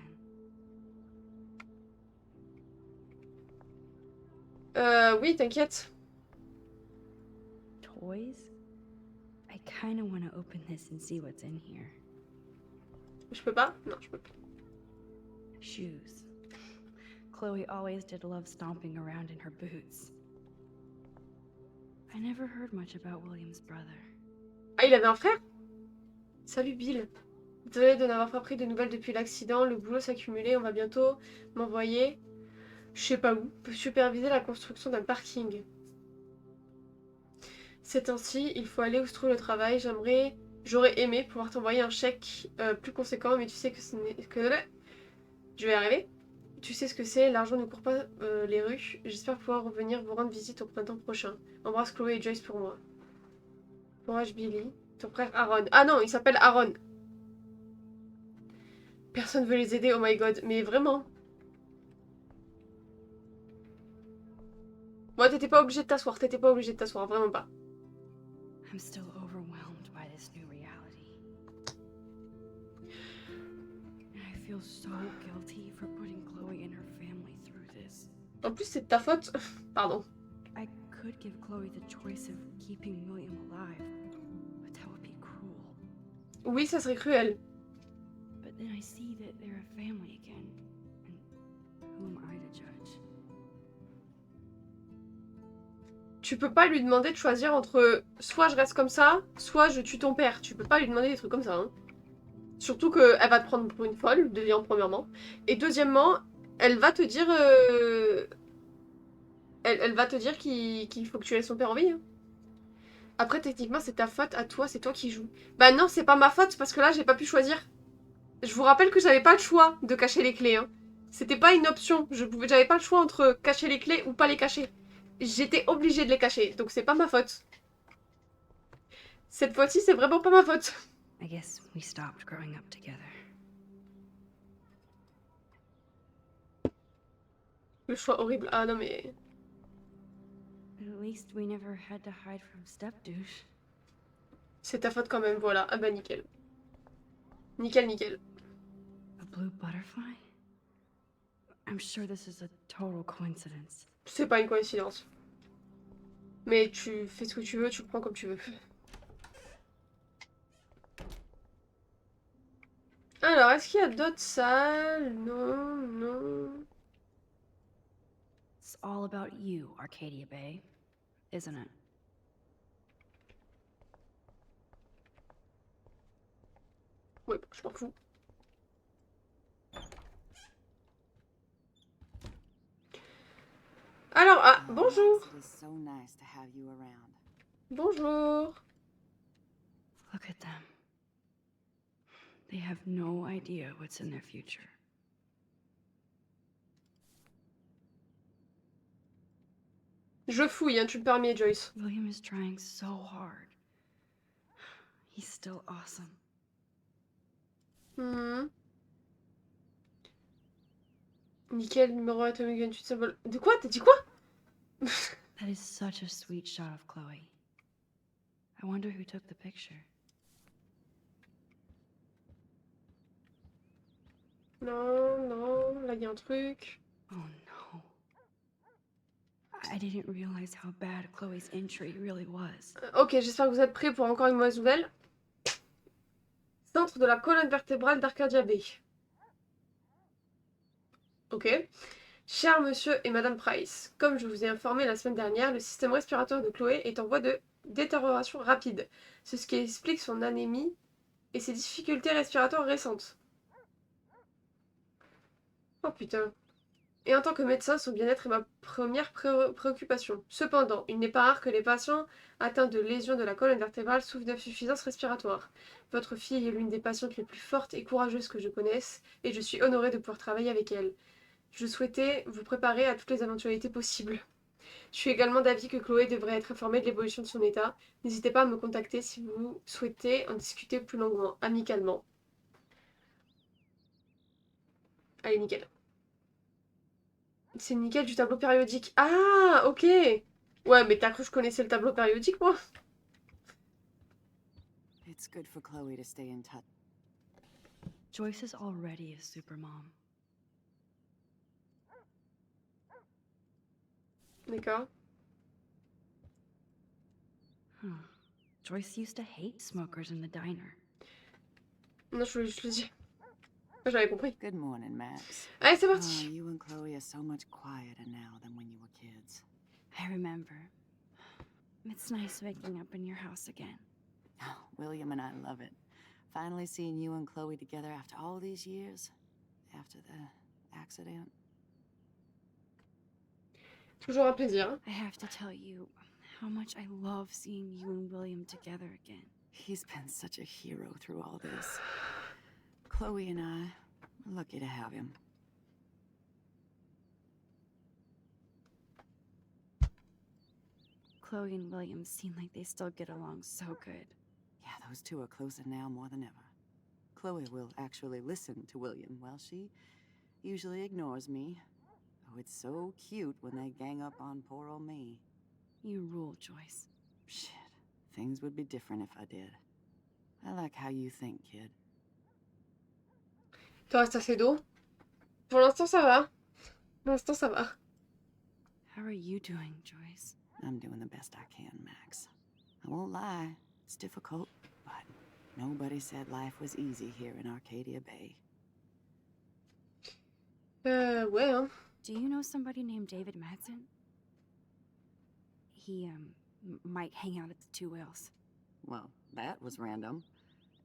Oui, t'inquiète. Toys? I kinda wanna open this and see what's in here. Je peux pas? Non, je peux pas. Shoes. Chloe always did love stomping around in her boots. I never heard much about William's brother. Ah, il avait un frère? Salut Bill. Désolée de n'avoir pas pris de nouvelles depuis l'accident. Le boulot s'accumulait. On va bientôt m'envoyer, je sais pas où, superviser la construction d'un parking. Ces temps-ci, il faut aller où se trouve le travail. J'aurais aimé pouvoir t'envoyer un chèque plus conséquent, mais tu sais que ce n'est que... Je vais y arriver. Tu sais ce que c'est, l'argent ne court pas les rues. J'espère pouvoir revenir vous rendre visite au printemps prochain. Embrasse Chloé et Joyce pour moi. Courage Billy. Ton frère Aaron. Ah non, il s'appelle Aaron. Personne veut les aider, oh my god. Mais vraiment. Moi, t'étais pas obligé de t'asseoir. T'étais pas obligé de t'asseoir, vraiment pas. I'm still overwhelmed by this new reality. I feel so guilty for putting Chloe and her family through this. En plus, c'est de ta faute. Pardon. I could give Chloe the choice of keeping William alive, but that would be cruel. Oui, ça serait cruel. But then I see that they're a family again, and who am I to judge? Tu peux pas lui demander de choisir entre soit je reste comme ça, soit je tue ton père. Tu peux pas lui demander des trucs comme ça. Hein. Surtout qu'elle va te prendre pour une folle, premièrement. Et deuxièmement, elle va te dire... Elle va te dire qu'il faut que tu laisses son père en vie. Hein. Après, techniquement, c'est ta faute à toi, c'est toi qui joues. Bah non, c'est pas ma faute, parce que là, j'ai pas pu choisir. Je vous rappelle que j'avais pas le choix de cacher les clés. Hein. C'était pas une option. J'avais pas le choix entre cacher les clés ou pas les cacher. J'étais obligée de les cacher, donc c'est pas ma faute. Cette fois-ci, c'est vraiment pas ma faute. I guess we stopped growing up together. Le choix horrible. Ah non mais... At least we never had to hide from Stepdouche. C'est ta faute quand même, voilà. Ah bah nickel. Nickel, nickel. A blue butterfly? I'm sure this is a total coincidence. C'est pas une coïncidence. Mais tu fais ce que tu veux, tu le prends comme tu veux. Alors, est-ce qu'il y a d'autres salles? Non, non. It's all about you, Arcadia Bay, isn't it? Ouais, je m'en fous. Alors, ah, bonjour. Bonjour. Look at them. They have no idea what's in their future. Je fouille, hein, tu me permets, Joyce. William is trying so hard. He's still awesome. Mhm. Nickel, numéro atomique 28 symbole. De quoi? T'as dit quoi? That is such a sweet shot of Chloe. I wonder who took the picture. Non, non, là il y a un truc. Oh no. I didn't realize how bad Chloe's injury really was. Ok, j'espère que vous êtes prêts pour encore une mauvaise nouvelle. Centre de la colonne vertébrale d'Arcadia Bay. Ok. Cher monsieur et madame Price, comme je vous ai informé la semaine dernière, le système respiratoire de Chloé est en voie de détérioration rapide. C'est ce qui explique son anémie et ses difficultés respiratoires récentes. Oh putain. Et en tant que médecin, son bien-être est ma première préoccupation. Cependant, il n'est pas rare que les patients atteints de lésions de la colonne vertébrale souffrent d'insuffisance respiratoire. Votre fille est l'une des patientes les plus fortes et courageuses que je connaisse, et je suis honorée de pouvoir travailler avec elle. Je souhaitais vous préparer à toutes les éventualités possibles. Je suis également d'avis que Chloé devrait être informée de l'évolution de son état. N'hésitez pas à me contacter si vous souhaitez en discuter plus longuement, amicalement. Allez, nickel. C'est nickel du tableau périodique. Ah, ok. Ouais, mais t'as cru que je connaissais le tableau périodique, moi? It's good for Chloe to stay in touch. Joyce is already a supermom. D'accord. Huh. Joyce used to hate smokers in the diner. Non, je le dis. J'avais compris. Good morning, Max. Allez, c'est Oh, parti. you and Chloe are so much quieter now than when you were kids. I remember. It's nice waking up in your house again. Oh, William and I love it. Finally seeing you and Chloe together after all these years. After the accident. Toujours un plaisir. I have to tell you how much I love seeing you and William together again. He's been such a hero through all this. Chloe and I are lucky to have him. Chloe and William seem like they still get along so good. Yeah, those two are closer now more than ever. Chloe will actually listen to William while she usually ignores me. Oh, it's so cute when they gang up on poor old me. You rule, Joyce. Shit, things would be different if I did. I like how you think, kid. Tu restes assez d'eau. Pour l'instant, ça va. Pour l'instant, ça va. How are you doing, Joyce? I'm doing the best I can, Max. I won't lie, it's difficult, but nobody said life was easy here in Arcadia Bay. Ouais, hein. Do you know somebody named David Madsen? He, might hang out at the Two Whales. Well, that was random.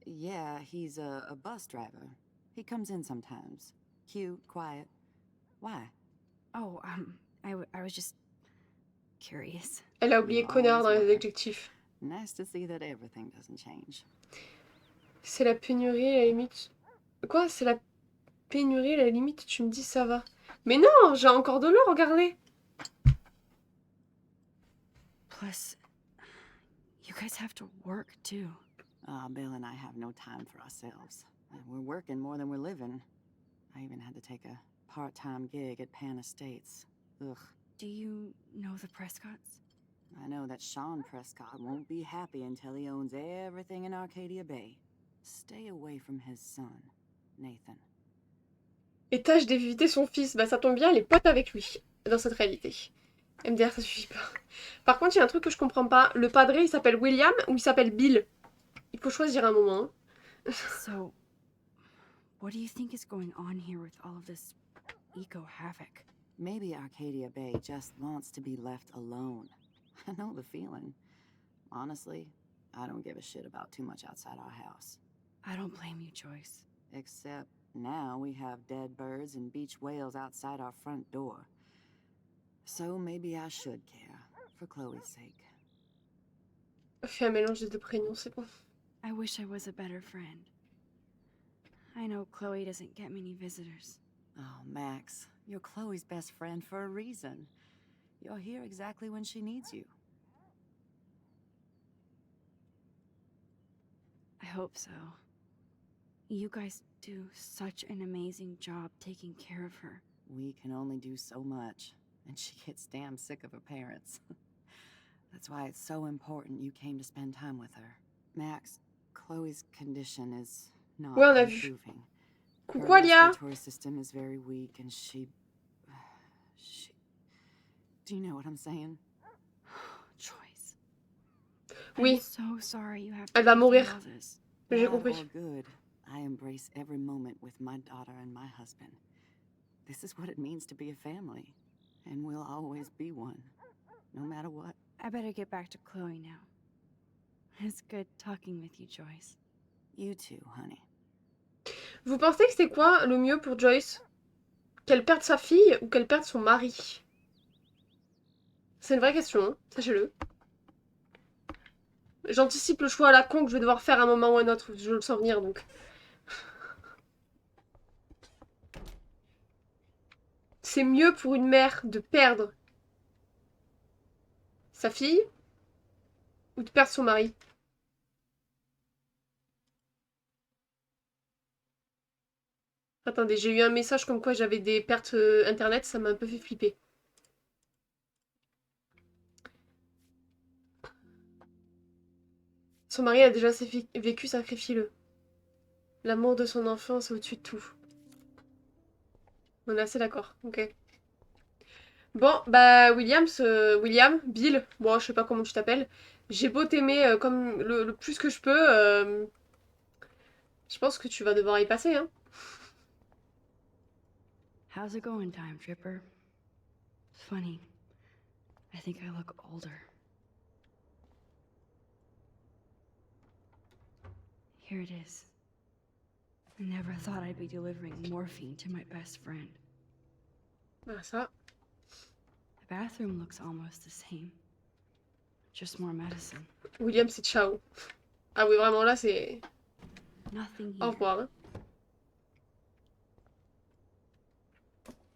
Yeah, he's a bus driver. He comes in sometimes. Cute, quiet. Why? Oh, I was just curious. Elle a oublié connard dans les adjectifs. Nice to see that everything doesn't change. C'est la pénurie, à la limite. Quoi? C'est la pénurie, à la limite, tu me dis ça va. Mais non, j'ai encore de l'eau, regardez. Plus, you guys have to work too. Bill and I have no time for ourselves. We're working more than we're living. I even had to take a part-time gig at Pan Estates. Ugh. Do you know the Prescotts? I know that Sean Prescott won't be happy until he owns everything in Arcadia Bay. Stay away from his son, Nathan. Et tâche d'éviter son fils. Bah ça tombe bien, elle est pote avec lui dans cette réalité. MDR, ça suffit pas. Par contre, il y a un truc que je comprends pas. Le padré, il s'appelle William ou il s'appelle Bill? Il faut choisir un moment. Hein. So, what do you think is going on here with all of this eco-havoc? Maybe Arcadia Bay just wants to be left alone. I know the feeling. Honestly, I don't give a shit about too much outside our house. I don't blame you, Joyce. Except now we have dead birds and beach whales outside our front door. So maybe I should care, for Chloe's sake. Fais un mélange des deux prénoms, c'est bon. I wish I was a better friend. I know Chloe doesn't get many visitors. Oh, Max, you're Chloe's best friend for a reason. You're here exactly when she needs you. I hope so. You guys do such an amazing job taking care of her. We can only do so much, and she gets damn sick of her parents. That's why it's so important you came to spend time with her. Max, Chloe's condition is not Ouais, on a vu. improving. Coucou Her Alia. respiratory system is very weak, and she... Do you know what I'm saying? Joyce. Oui. I'm so sorry you have to Elle va go through mourir. all this. J'ai Bad compris. or good, I embrace every moment with my daughter and my husband. This is what it means to be a family, and we'll always be one, no matter what. I better get back to Chloe now. It's good talking with you, Joyce. You too, honey. Vous pensez que c'est quoi le mieux pour Joyce? Qu'elle perde sa fille ou qu'elle perde son mari? C'est une vraie question, hein, sachez-le. J'anticipe le choix à la con que je vais devoir faire à un moment ou à un autre, je le sens venir donc. C'est mieux pour une mère de perdre sa fille ou de perdre son mari? Attendez, j'ai eu un message comme quoi j'avais des pertes internet, ça m'a un peu fait flipper. Son mari a déjà vécu, sacrifiez-le. L'amour de son enfant, c'est au-dessus de tout. On est assez d'accord, ok. Bon, bah William, Bill, bon, je sais pas comment tu t'appelles. J'ai beau t'aimer comme le plus que je peux, je pense que tu vas devoir y passer, hein. How's it going, Time Tripper? Funny. I think I look older. Here it is. I never thought I'd be delivering morphine to my best friend. Ah, ça. The bathroom looks almost the same. Just more medicine. William, c'est ciao. Ah oui, vraiment, là, c'est... Nothing Au here. revoir, hein.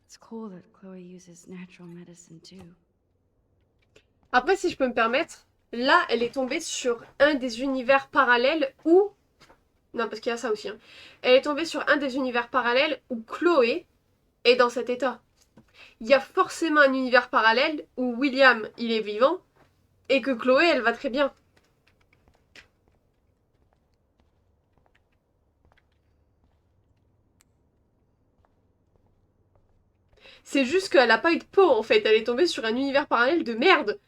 It's cool that Chloe uses natural medicine too. Après, si je peux me permettre, là, elle est tombée sur un des univers parallèles où... Non, parce qu'il y a ça aussi, hein. Elle est tombée sur un des univers parallèles où Chloé est dans cet état. Il y a forcément un univers parallèle où William, il est vivant, et que Chloé, elle va très bien. C'est juste qu'elle a pas eu de peau, en fait. Elle est tombée sur un univers parallèle de merde.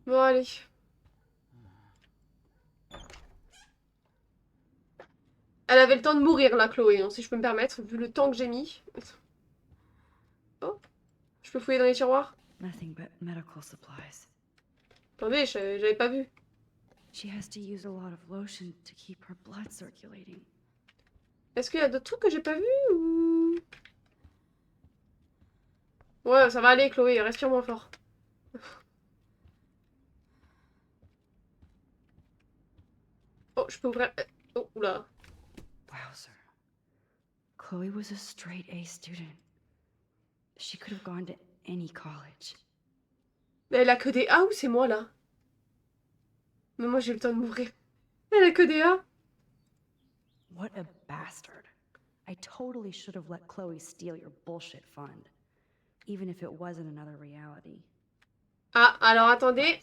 Bon, allez. Elle avait le temps de mourir, là, Chloé, hein, si je peux me permettre, vu le temps que j'ai mis. Oh, je peux fouiller dans les tiroirs? Nothing but medical supplies. Attendez, j'avais pas vu. She has to use a lot of lotion to keep her blood circulating. Est-ce qu'il y a d'autres trucs que j'ai pas vu ou... Ouais, ça va aller, Chloé, respire moins fort. Oh, je peux ouvrir... Oh, oula. Wowzer. Chloe was a straight A student. She could have gone to any college. Mais elle a que des A ou c'est moi, là? Mais moi, j'ai eu le temps de m'ouvrir. Elle a que des A. What a bastard. I totally should have let Chloe steal your bullshit fund. Even if it wasn't another reality. Ah, alors attendez.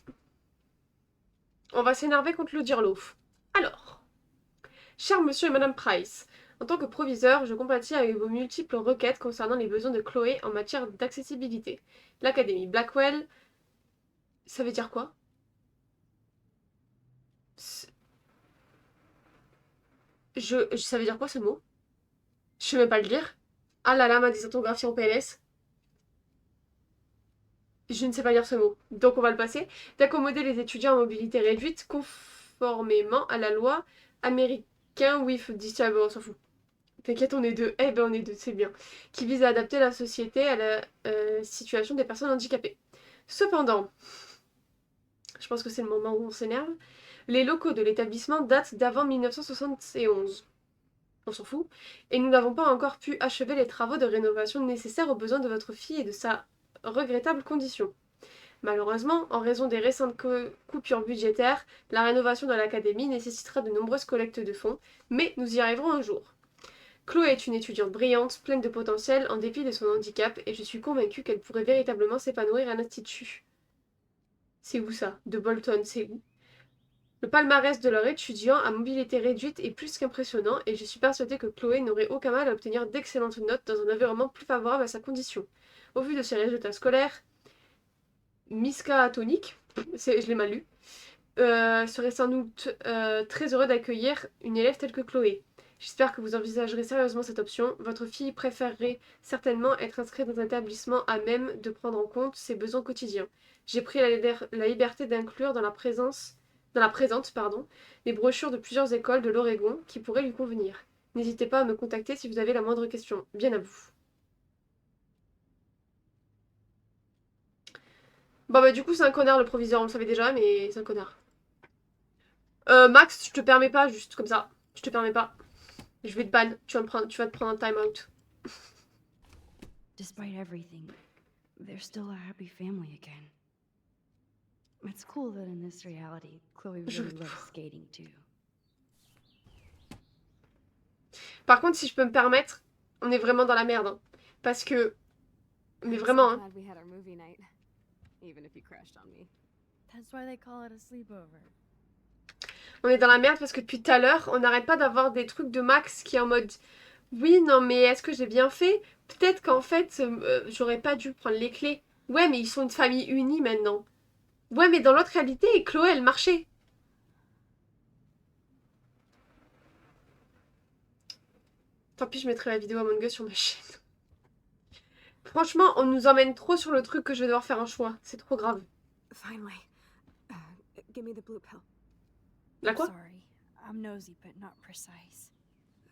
On va s'énerver contre le Dirloaf. Alors. Cher monsieur et madame Price, en tant que proviseur, je compatis avec vos multiples requêtes concernant les besoins de Chloé en matière d'accessibilité. L'Académie Blackwell... Ça veut dire quoi? Ça veut dire quoi ce mot? Je sais même pas le lire. Ah là là, ma dysorthographie en PLS. Je ne sais pas lire ce mot. Donc on va le passer. D'accommoder les étudiants à mobilité réduite conformément à la loi américaine with disable, on s'en fout. T'inquiète, on est deux. Eh ben on est deux, c'est bien. Qui vise à adapter la société à la situation des personnes handicapées. Cependant, je pense que c'est le moment où on s'énerve, les locaux de l'établissement datent d'avant 1971. On s'en fout. Et nous n'avons pas encore pu achever les travaux de rénovation nécessaires aux besoins de votre fille et de sa regrettable condition. Malheureusement, en raison des récentes coupures budgétaires, la rénovation de l'académie nécessitera de nombreuses collectes de fonds, mais nous y arriverons un jour. Chloé est une étudiante brillante, pleine de potentiel en dépit de son handicap, et je suis convaincue qu'elle pourrait véritablement s'épanouir à l'institut. C'est où ça? De Bolton, c'est où? Le palmarès de leurs étudiants à mobilité réduite est plus qu'impressionnant, et je suis persuadée que Chloé n'aurait aucun mal à obtenir d'excellentes notes dans un environnement plus favorable à sa condition. Au vu de ses résultats scolaires, Miskatonic, je l'ai mal lu, serait sans doute très heureux d'accueillir une élève telle que Chloé. J'espère que vous envisagerez sérieusement cette option. Votre fille préférerait certainement être inscrite dans un établissement à même de prendre en compte ses besoins quotidiens. J'ai pris la liberté d'inclure dans la présente, les brochures de plusieurs écoles de l'Oregon qui pourraient lui convenir. N'hésitez pas à me contacter si vous avez la moindre question. Bien à vous. Bon bah du coup c'est un connard le proviseur, on le savait déjà, mais c'est un connard. Max, je te permets pas, juste comme ça. Je te permets pas. Je vais te ban, tu vas te prendre un time out. Despite everything, they're still a happy family again. It's cool that in this reality, Chloe really loves skating too. Par contre, si je peux me permettre, on est vraiment dans la merde. Hein. Parce que... Mais vraiment, hein. That's why they call it a sleepover. On est dans la merde parce que depuis tout à l'heure, on n'arrête pas d'avoir des trucs de Max qui est en mode... Oui, non, mais est-ce que j'ai bien fait? Peut-être qu'en fait, j'aurais pas dû prendre les clés. Ouais, mais ils sont une famille unie maintenant. Ouais, mais dans l'autre réalité, Chloé, elle marchait. Tant pis, je mettrai la vidéo Among Us sur ma chaîne. Franchement, on nous emmène trop sur le truc que je vais devoir faire un choix. C'est trop grave. Finally. Give me the blue pill. La quoi? Sorry, I'm nosy but not precise.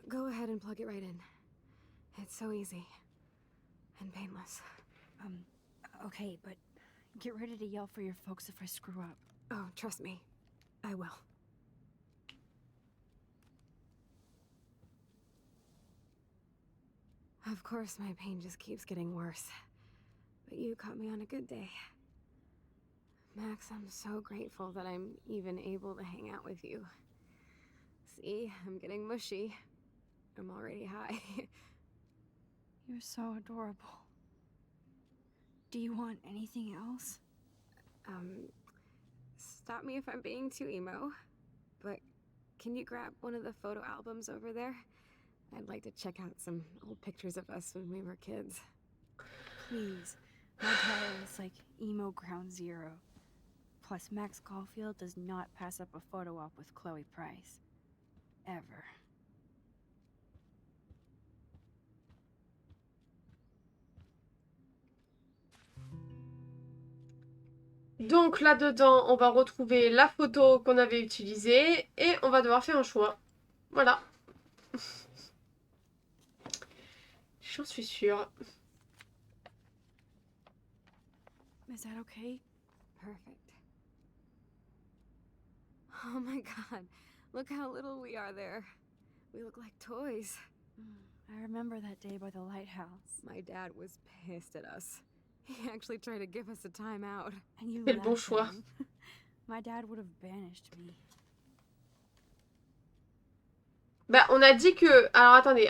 Go ahead and plug it right in. It's so easy. And painless. Okay, but get ready to yell for your folks if I screw up. Oh, trust me. I will. Of course, my pain just keeps getting worse. But you caught me on a good day. Max, I'm so grateful that I'm even able to hang out with you. See, I'm getting mushy. I'm already high. You're so adorable. Do you want anything else? Stop me if I'm being too emo, but can you grab one of the photo albums over there? I'd like to check out some old pictures of us when we were kids. Please. My dad is like emo ground zero. Plus, Max Caulfield does not pass up a photo op with Chloe Price. Ever. Donc là-dedans, on va retrouver la photo qu'on avait utilisée et on va devoir faire un choix. Voilà. J'en suis sûre. Is that okay? Perfect. Oh my god, look how little we are there. We look like toys. I remember that day by the lighthouse. My dad was pissed at us. He actually tried to give us a timeout. And you Quel bon laughed choix. at him. My dad would have banished me. Bah, on a dit que... Alors, attendez.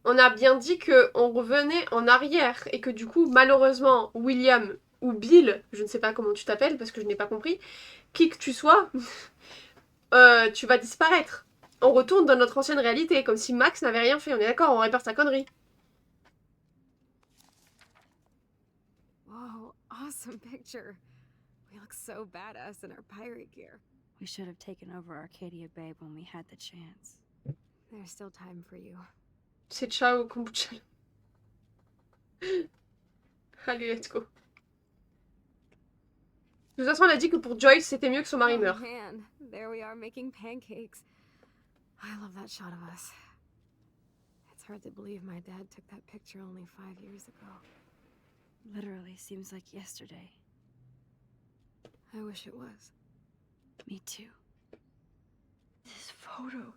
On a bien dit que on revenait en arrière et que du coup, malheureusement, William ou Bill, je ne sais pas comment tu t'appelles parce que je n'ai pas compris, qui que tu sois, tu vas disparaître. On retourne dans notre ancienne réalité, comme si Max n'avait rien fait. On est d'accord, on répare sa connerie. Whoa, awesome picture. We look so badass in our pirate gear. We should have taken over Arcadia Bay when we had the chance. There's still time for you. C'est ciao kombucha. Allez, let's go. De toute façon, on a dit que pour Joyce, c'était mieux que son mari Oh meure. man, there we are making pancakes. I love that shot of us. It's hard to believe my dad took that picture only 5 years ago. literally seems like yesterday. I wish it was. Me too. This photo.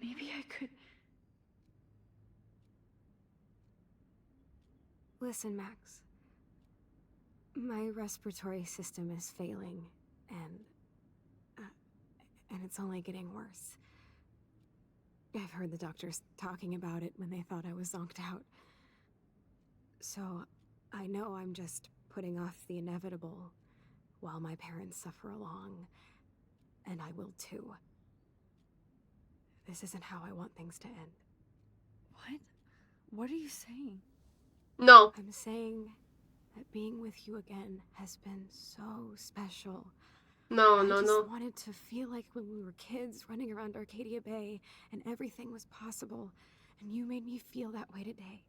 Maybe I could. Listen, Max. My respiratory system is failing, and it's only getting worse. I've heard the doctors talking about it when they thought I was zonked out. So, I know I'm just putting off the inevitable while my parents suffer along, and I will too. This isn't how I want things to end. What? What are you saying? Non. I'm saying that being with you again has been so special. Non, I non, just non. wanted to feel like when we were kids running around Arcadia Bay and everything was possible, and you made me feel that way today.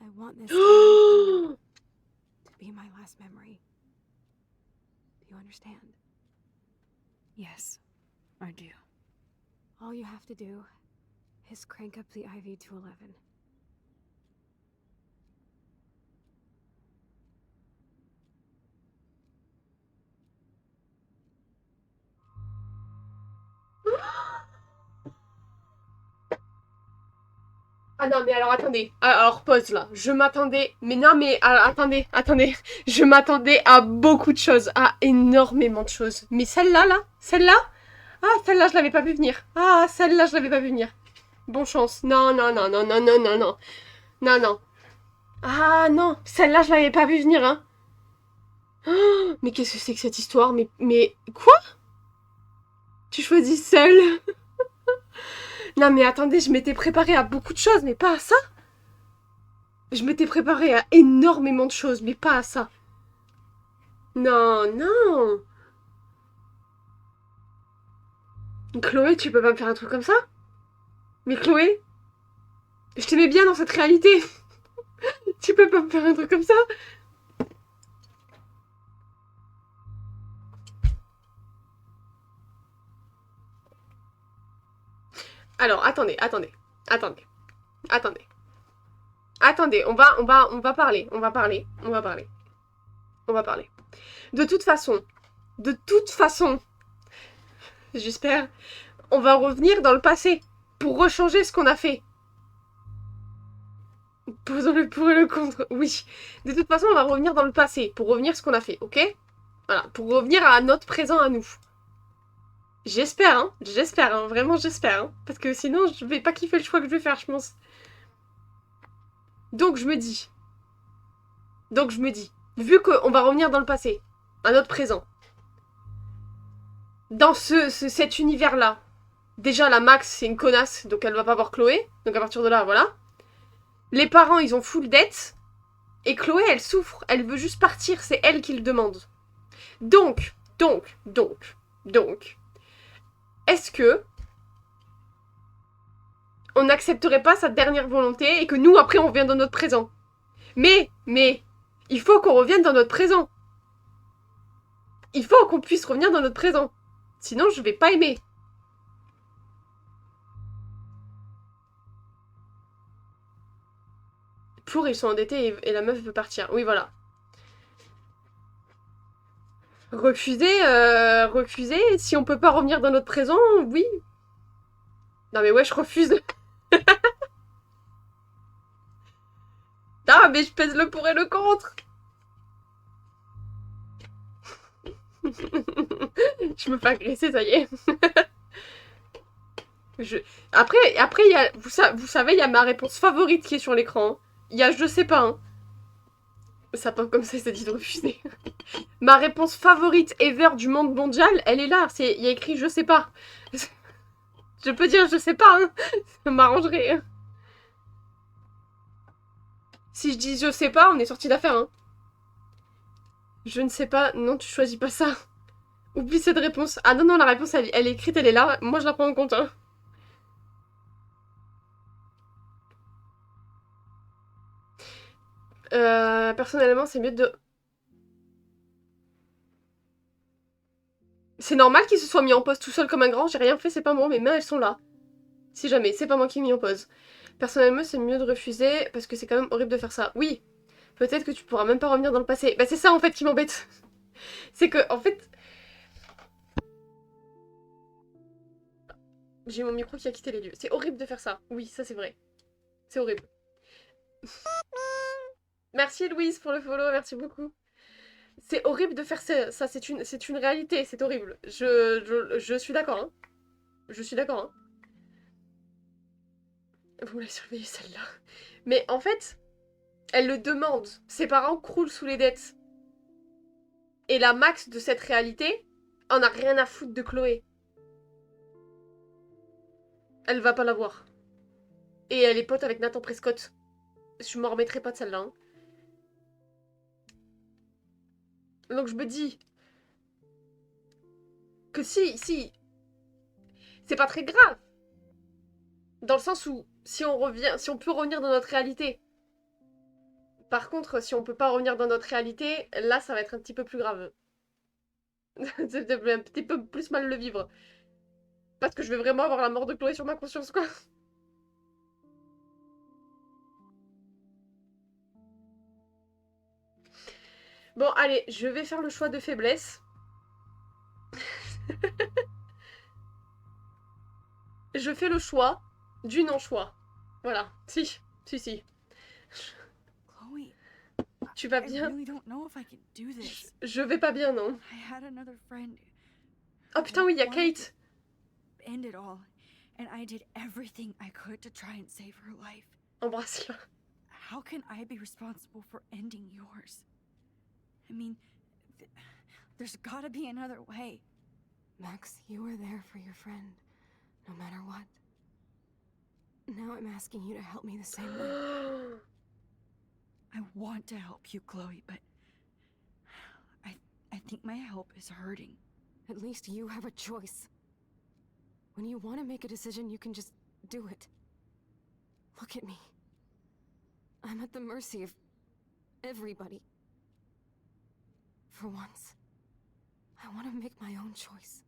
I want this time with you to be my last memory. Do you understand? Yes, I do. All you have to do is crank up the IV to 11. Ah non, mais alors attendez. Alors pause là. Je m'attendais. Mais non, mais attendez, attendez. Je m'attendais à beaucoup de choses. À énormément de choses. Mais celle-là, là, celle-là. Ah, celle-là, je l'avais pas vu venir. Ah, celle-là, je l'avais pas vu venir. Bon chance. Non, non, non, non, non, non, non, non. Non, non. Ah non, celle-là, je l'avais pas vu venir, hein. Oh, mais qu'est-ce que c'est que cette histoire? Mais quoi? Tu choisis seule? Non mais attendez, je m'étais préparée à beaucoup de choses, mais pas à ça. Je m'étais préparée à énormément de choses, mais pas à ça. Non, non. Chloé, tu peux pas me faire un truc comme ça? Mais Chloé, je t'aimais bien dans cette réalité. Tu peux pas me faire un truc comme ça? Alors, attendez. Attendez, on va parler. De toute façon, j'espère, on va revenir dans le passé pour rechanger ce qu'on a fait. Posons le pour et le contre, oui. De toute façon, on va revenir dans le passé pour revenir ce qu'on a fait, ok? Voilà, pour revenir à notre présent à nous. J'espère, vraiment j'espère, parce que sinon je vais pas kiffer le choix que je vais faire, je pense. Donc je me dis, vu qu'on va revenir dans le passé, à notre présent, dans cet univers-là, déjà la Max c'est une connasse, donc elle va pas voir Chloé, donc à partir de là, voilà. Les parents ils ont full dette, et Chloé elle souffre, elle veut juste partir, c'est elle qui le demande. Donc, est-ce que on n'accepterait pas sa dernière volonté et que nous, après, on revient dans notre présent? Mais, il faut qu'on revienne dans notre présent. Il faut qu'on puisse revenir dans notre présent. Sinon, je vais pas aimer. Pour, ils sont endettés et la meuf veut partir. Oui, voilà. Refuser, si on peut pas revenir dans notre présent, oui. Non mais ouais, je refuse. Ah mais je pèse le pour et le contre. Je me fais agresser, ça y est. Après, il y a, vous savez, il y a ma réponse favorite qui est sur l'écran. Il y a je sais pas, hein. Ça pop comme ça dit de refuser. Ma réponse favorite ever du monde mondial, elle est là. Il y a écrit je sais pas. Je peux dire je sais pas, hein. Ça m'arrangerait. Si je dis je sais pas, on est sorti d'affaire, hein. Je ne sais pas. Non, tu choisis pas ça. Oublie cette réponse. Ah non, la réponse, elle est écrite, elle est là. Moi, je la prends en compte, hein. Personnellement, c'est mieux de... C'est normal qu'il se soit mis en pause tout seul comme un grand. J'ai rien fait, c'est pas moi. Mes mains, elles sont là. Si jamais, c'est pas moi qui ai mis en pause. Personnellement, c'est mieux de refuser parce que c'est quand même horrible de faire ça. Oui, peut-être que tu pourras même pas revenir dans le passé. Bah c'est ça en fait qui m'embête. C'est que, en fait... J'ai mon micro qui a quitté les lieux. C'est horrible de faire ça. Oui, ça c'est vrai. C'est horrible. Merci Louise pour le follow, merci beaucoup. C'est horrible de faire ça, c'est une réalité, c'est horrible. Je suis d'accord, hein. Je suis d'accord, hein. Vous l'avez surveillé celle-là. Mais en fait, elle le demande. Ses parents croulent sous les dettes. Et la Max de cette réalité en a rien à foutre de Chloé. Elle va pas la voir. Et elle est pote avec Nathan Prescott. Je m'en remettrai pas de celle-là, hein. Donc je me dis que si, c'est pas très grave. Dans le sens où, si on peut revenir dans notre réalité. Par contre, si on peut pas revenir dans notre réalité, là, ça va être un petit peu plus grave. C'est un petit peu plus mal le vivre. Parce que je vais vraiment avoir la mort de Chloé sur ma conscience, quoi. Bon, allez, je vais faire le choix de faiblesse. Je fais le choix du non-choix. Voilà. Si. Chloe, Tu vas I bien? really don't know if I can do this. Je vais pas bien, non. I had another friend. Oh putain, oui, il y a Kate. End it all, and I did everything I could to try and save her life. Embrasse-la. How can I be responsible for ending yours? I mean, there's gotta be another way. Max, you were there for your friend, no matter what. Now I'm asking you to help me the same way. I want to help you, Chloe, but I think my help is hurting. At least you have a choice. When you want to make a decision, you can just do it. Look at me. I'm at the mercy of everybody. For once, I want to make my own choice.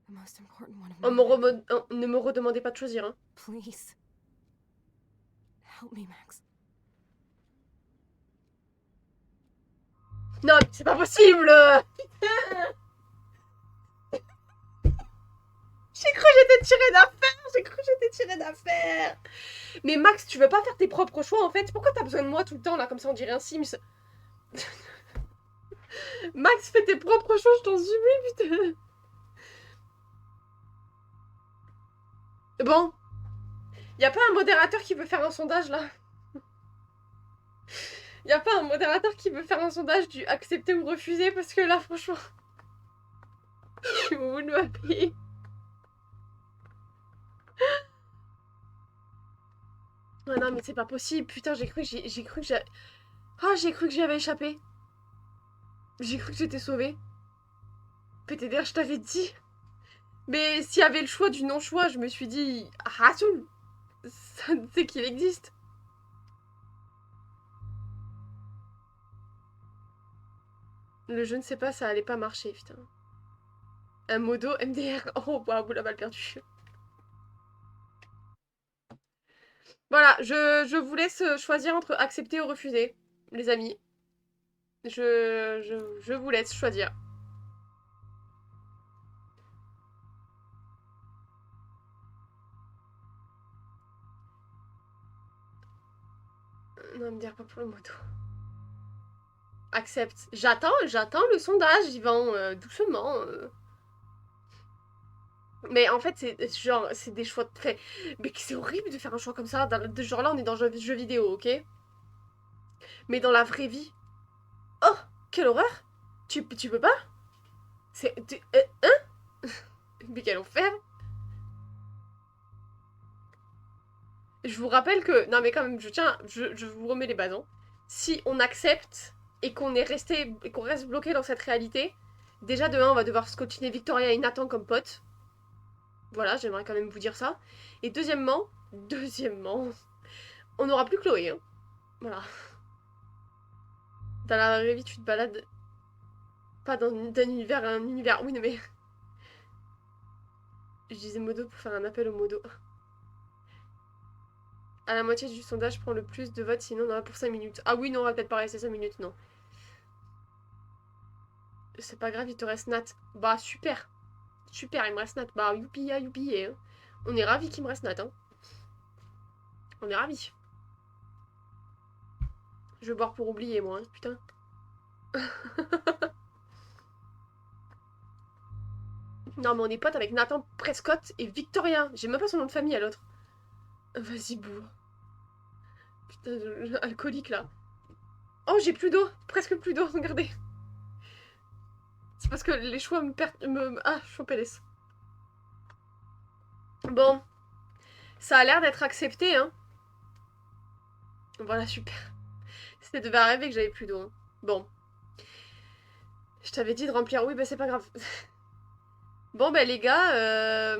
The most important one of my life. Ne me redemandez pas de choisir, hein. Please. Help me, Max. Non, mais c'est pas possible. Putain. J'ai cru que j'étais tirée d'affaire. Mais Max, tu veux pas faire tes propres choix, en fait? Pourquoi t'as besoin de moi tout le temps, là, comme ça, on dirait un Sims? Max, fais tes propres choix, je t'en supplie, putain. Bon. Y a pas un modérateur qui veut faire un sondage, là? Y a pas un modérateur qui veut faire un sondage du accepter ou refuser? Parce que là, franchement... Je suis au bout de ma vie. Oh non, mais c'est pas possible. Putain, j'ai cru que j'y avais échappé. J'ai cru que j'étais sauvée. PTDR, je t'avais dit. Mais s'il y avait le choix du non-choix, je me suis dit... Rasoul, ça c'est qu'il existe. Le je ne sais pas, ça allait pas marcher, putain. Un modo MDR. Oh, waouh, la balle perdue. Voilà, je vous laisse choisir entre accepter ou refuser, les amis. Je vous laisse choisir. Non, me dire pas pour le moto. Accepte. J'attends le sondage, Yvan, doucement. Mais en fait, c'est genre, c'est des choix de fait. Mais c'est horrible de faire un choix comme ça. De genre là, on est dans un jeu vidéo, ok? Mais dans la vraie vie. Oh, quelle horreur! Tu peux pas? C'est... Hein? Mais quel enfer! Je vous rappelle que... Non mais quand même, je vous remets les bases. Hein. Si on accepte et qu'on reste bloqué dans cette réalité, déjà de 1, on va devoir scotiner Victoria et Nathan comme potes. Voilà, j'aimerais quand même vous dire ça. Et deuxièmement, on n'aura plus Chloé. Hein. Voilà. Dans la vraie vie, tu te balades pas d'un univers à un univers. Oui, non mais... Je disais modo pour faire un appel au modo. À la moitié du sondage, prends le plus de votes, sinon on en a pour 5 minutes. Ah oui, non, on va peut-être pas rester 5 minutes, non. C'est pas grave, il te reste Nat. Bah, super. Super, il me reste Nat. Bah, youpi, ah, youpi. Hein. On est ravis qu'il me reste Nat. Hein. On est ravis. Je vais boire pour oublier, moi. Hein. Putain. Non, mais on est potes avec Nathan Prescott et Victoria. J'ai même pas son nom de famille à l'autre. Vas-y, bourre. Putain, alcoolique, là. Oh, j'ai plus d'eau. Presque plus d'eau, regardez. C'est parce que les choix me perdent... Ah, je suis en PLS. Bon. Ça a l'air d'être accepté, hein. Voilà, super. C'était devait arriver que j'avais plus d'eau. Hein. Bon. Je t'avais dit de remplir... Oui, bah c'est pas grave. Bon, bah les gars,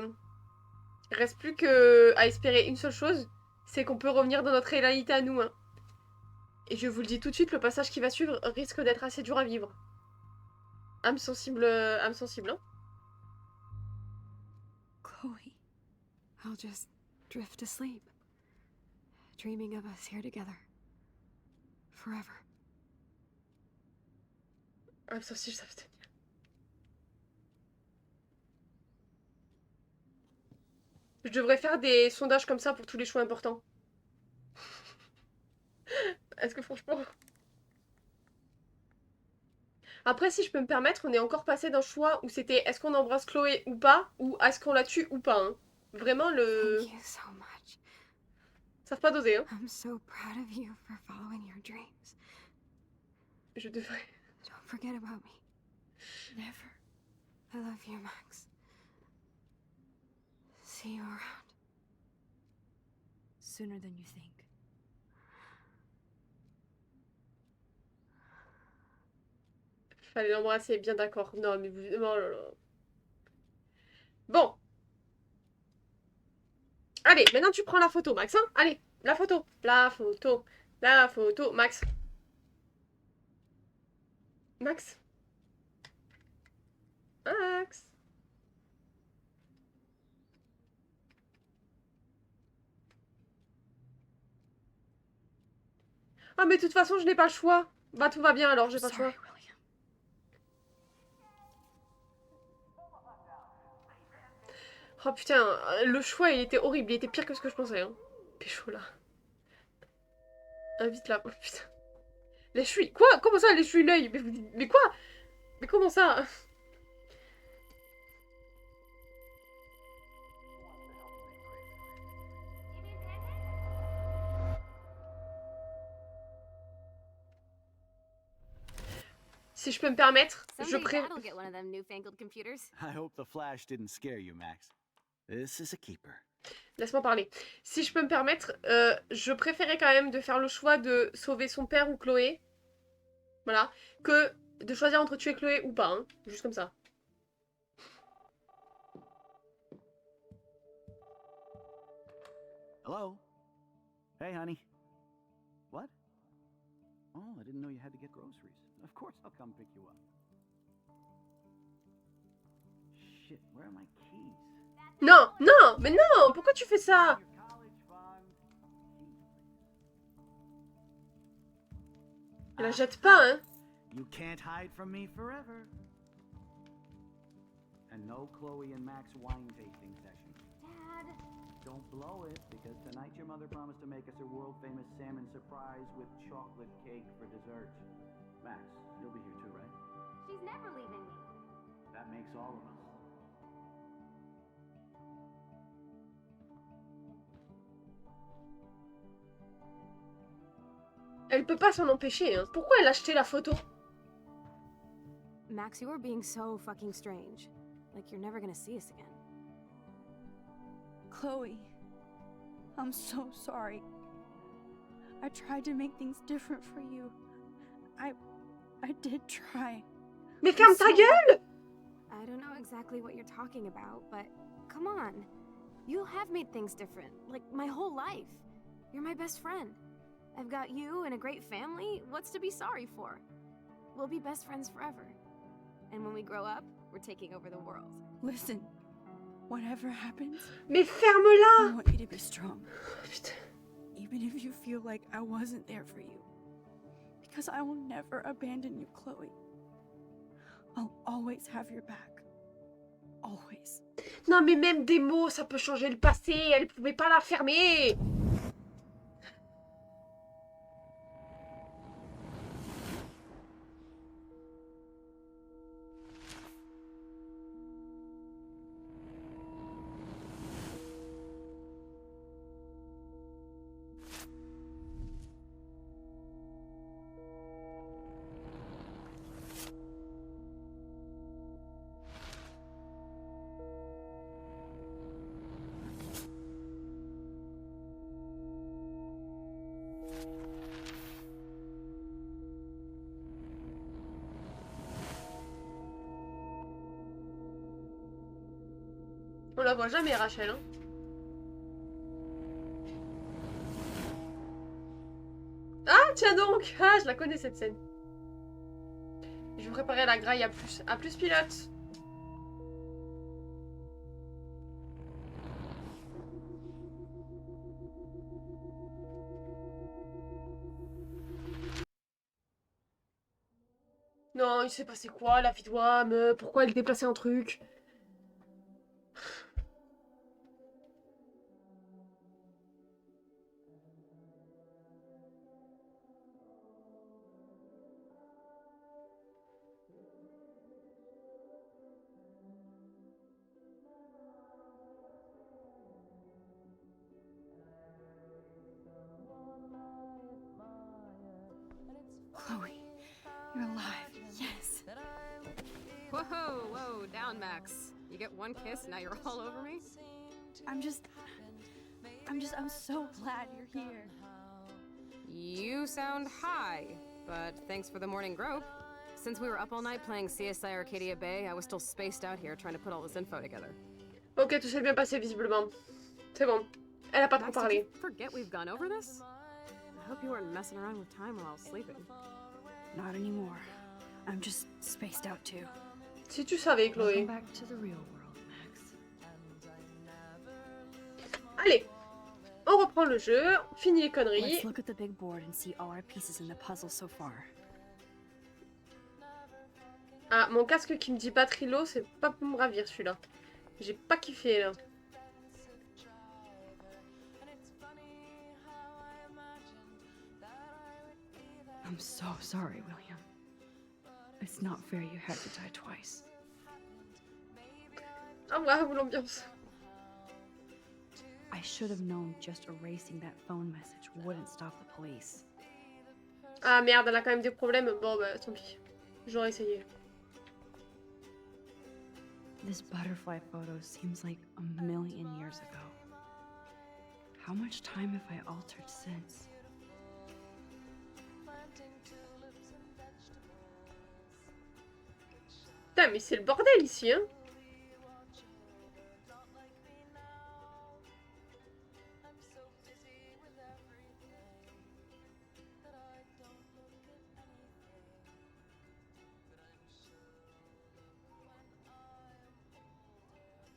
reste plus que à espérer une seule chose, c'est qu'on peut revenir dans notre réalité à nous. Hein. Et je vous le dis tout de suite, le passage qui va suivre risque d'être assez dur à vivre. Âme sensible, hein. Chloe, I'll just drift asleep, dreaming of us here together, forever. Âme sensible, ça veut tenir. Je devrais faire des sondages comme ça pour tous les choix importants. Est-ce que franchement... Après, si je peux me permettre, on est encore passé d'un choix où c'était est-ce qu'on embrasse Chloé ou pas, ou est-ce qu'on la tue ou pas. Hein. Vraiment, le... Thank you so much. Ils savent pas doser, hein. I'm so proud of you for following your dreams. Je devrais... Don't forget about me. Never. I love you, Max. See you around. Sooner than you think. Fallait l'embrasser, bien d'accord. Non, mais vous... Oh là là. Bon. Allez, maintenant tu prends la photo, Max. Hein. Allez, la photo. La photo. La photo. Max. Max. Max. Ah, mais de toute façon, je n'ai pas le choix. Bah, tout va bien alors, j'ai pas le choix. Oh putain, le choix il était horrible, il était pire que ce que je pensais. Hein. Pécho là. Invite là. Oh putain. Lèche-lui. Quoi? Comment ça, lèche-lui l'œil? Mais quoi? Mais comment ça? Si je peux me permettre, je préfère... get one of them newfangled computers. I hope the flash didn't scare you, Max. This is a keeper. Laisse-moi parler. Si je peux me permettre, je préférais quand même de faire le choix de sauver son père ou Chloé. Voilà. Que de choisir entre tuer Chloé ou pas. Hein. Juste comme ça. Hello? Hey, honey. What? Oh, I didn't know you had to get groceries. Of course I'll come pick you up. Shit, where are my keys? Non, non, mais non, pourquoi tu fais ça? La jette pas, hein. You can't hide from me forever. And no Chloe and Max wine tasting session. Dad. Don't blow it, because tonight your mother promised to make us a world-famous salmon surprise with chocolate cake for dessert. Max, you'll be here too, right? She's never leaving me. That makes all of us. Elle peut pas s'en empêcher, hein. Pourquoi elle a acheté la photo? Max, you are being so fucking strange. Like you're never gonna see us again. Chloe, I'm so sorry. I tried to make things different for you. I did try. Mais ferme ta gueule! I don't know exactly what you're talking about, but come on. You have made things different, like my whole life. You're my best friend. I've got you and a great family. What's to be sorry for? We'll be best friends forever. And when we grow up, we're taking over the world. Listen, whatever happens, Mais I ferme-la! want you to be strong. Putain. Even even if you feel like I wasn't there for you. Because I will never abandon you, Chloe. I'll always have your back. Always. Non mais même des mots, ça peut changer le passé. Elle pouvait pas la fermer. On la voit jamais, Rachel. Hein. Ah, tiens donc. Ah, je la connais cette scène. Je vais me préparer à la graille. À plus. À plus, pilote. Non, il s'est passé quoi, la vie de Wam? Pourquoi elle déplaçait un truc? Chloe, you're alive. Yes. Whoa, whoa, down, Max. You get one kiss, now you're all over me? I'm so glad you're here. You sound high, but thanks for the morning grope. Since we were up all night playing CSI Arcadia Bay, I was still spaced out here trying to put all this info together. Ok, tout s'est bien passé visiblement. C'est bon. Elle a pas trop Max, did parlé. you forget we've gone over this? I hope you weren't messing around with time while I was sleeping. Not anymore. I'm just spaced out too. Si tu savais, Chloé. Welcome back to the real world, Max. Allez. On reprend le jeu. On finit les conneries. Let's look at the big board and see all our pieces in the puzzle so far. Ah, mon casque qui me dit pas Trilo, c'est pas pour me ravir celui-là. J'ai pas kiffé là. I'm so sorry, William. It's not fair you had to die twice. Ah, waouh, l'ambiance. I should have known just erasing that phone message wouldn't stop the police. Ah merde, elle a quand même des problèmes. Bon, bah tant pis. J'aurais essayé. This butterfly photo seems like a million years ago. How much time have I altered since? Putain, mais c'est le bordel ici, hein.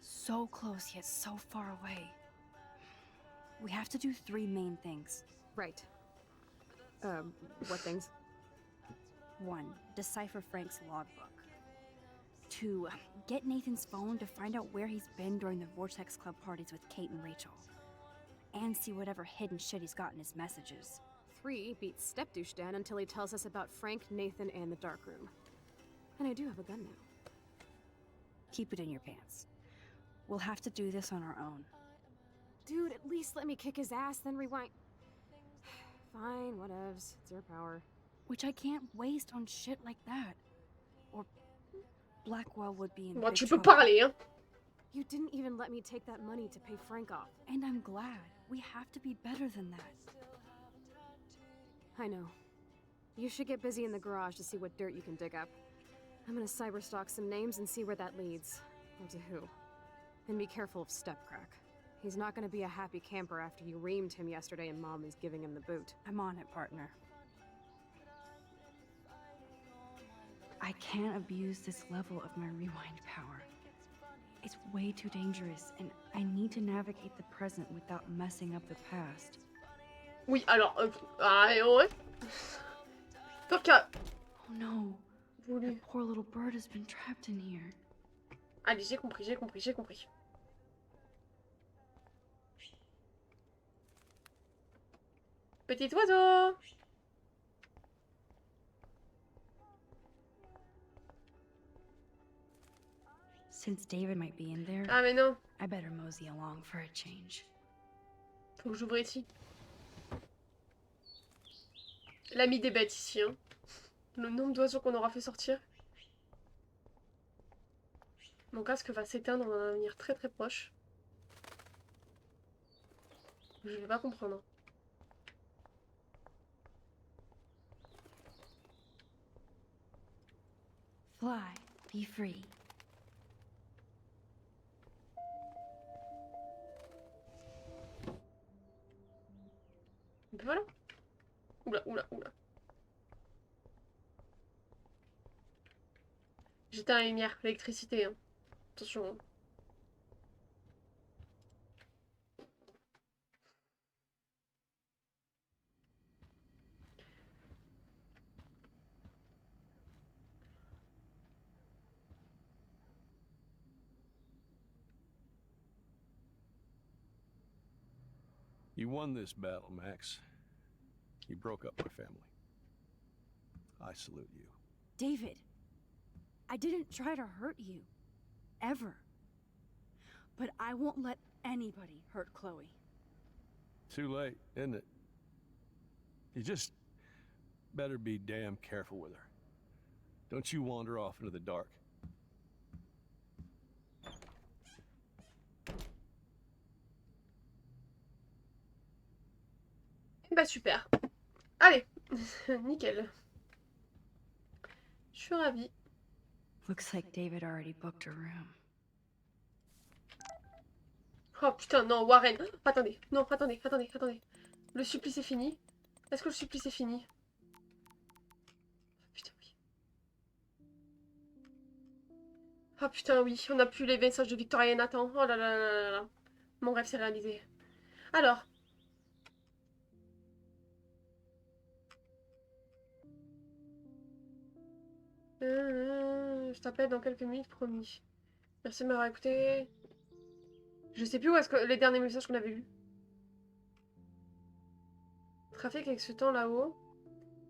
So close yet so far away. We have to do 3 main things. Right. What things? 1. Decipher Frank's logbook. 2. Get Nathan's phone to find out where he's been during the Vortex Club parties with Kate and Rachel. And see whatever hidden shit he's got in his messages. 3. Beat Stepdouche Dan until he tells us about Frank, Nathan, and the dark room. And I do have a gun now. Keep it in your pants. We'll have to do this on our own. Dude, at least let me kick his ass, then rewind. Fine, whatevs. It's your power. Which I can't waste on shit like that. Or Blackwell would be in Bon, big tu peux trouble. parler, hein. You didn't even let me take that money to pay Frank off. And I'm glad. We have to be better than that. I know. You should get busy in the garage to see what dirt you can dig up. I'm gonna cyberstalk some names and see where that leads. Or to who. And be careful of Stepcrack. He's not gonna be a happy camper after you reamed him yesterday and Mom is giving him the boot. I'm on it, partner. I can't abuse this level of my rewind power. It's way too dangerous, and I need to navigate the present without messing up the past. Oui, alors... ouais. Toi qui as Oh no, voulu... that poor little bird has been trapped in here. Allez, j'ai compris, j'ai compris, j'ai compris. Petit oiseau! Since David might be in there, Ah mais non, I better mosey along for a change. faut que j'ouvre ici. L'ami des bêtes ici, hein. Le nombre d'oiseaux qu'on aura fait sortir. Mon casque va s'éteindre dans un avenir très très proche. Je vais pas comprendre. Fly, be free. Et puis voilà. Oula, oula, oula. J'éteins la lumière, l'électricité, hein. Attention. Hein. You won this battle, Max. You broke up my family. I salute you. David, I didn't try to hurt you. Ever. But I won't let anybody hurt Chloe. Too late, isn't it? You just better be damn careful with her. Don't you wander off into the dark. Bah super. Allez, nickel. Je suis ravie. Looks like David already booked a room. Oh putain, non, Warren. Oh, attendez, non, attendez, attendez, attendez. Le supplice est fini. Est-ce que le supplice est fini? Putain, oui. Oh putain, oui, on a plus les messages de Victoria et Nathan. Oh là là là là là. Mon rêve s'est réalisé. Alors. Je t'appelle dans quelques minutes, promis. Merci de m'avoir écouté. Je sais plus où est-ce que les derniers messages qu'on avait lus. Trafic avec ce temps là-haut.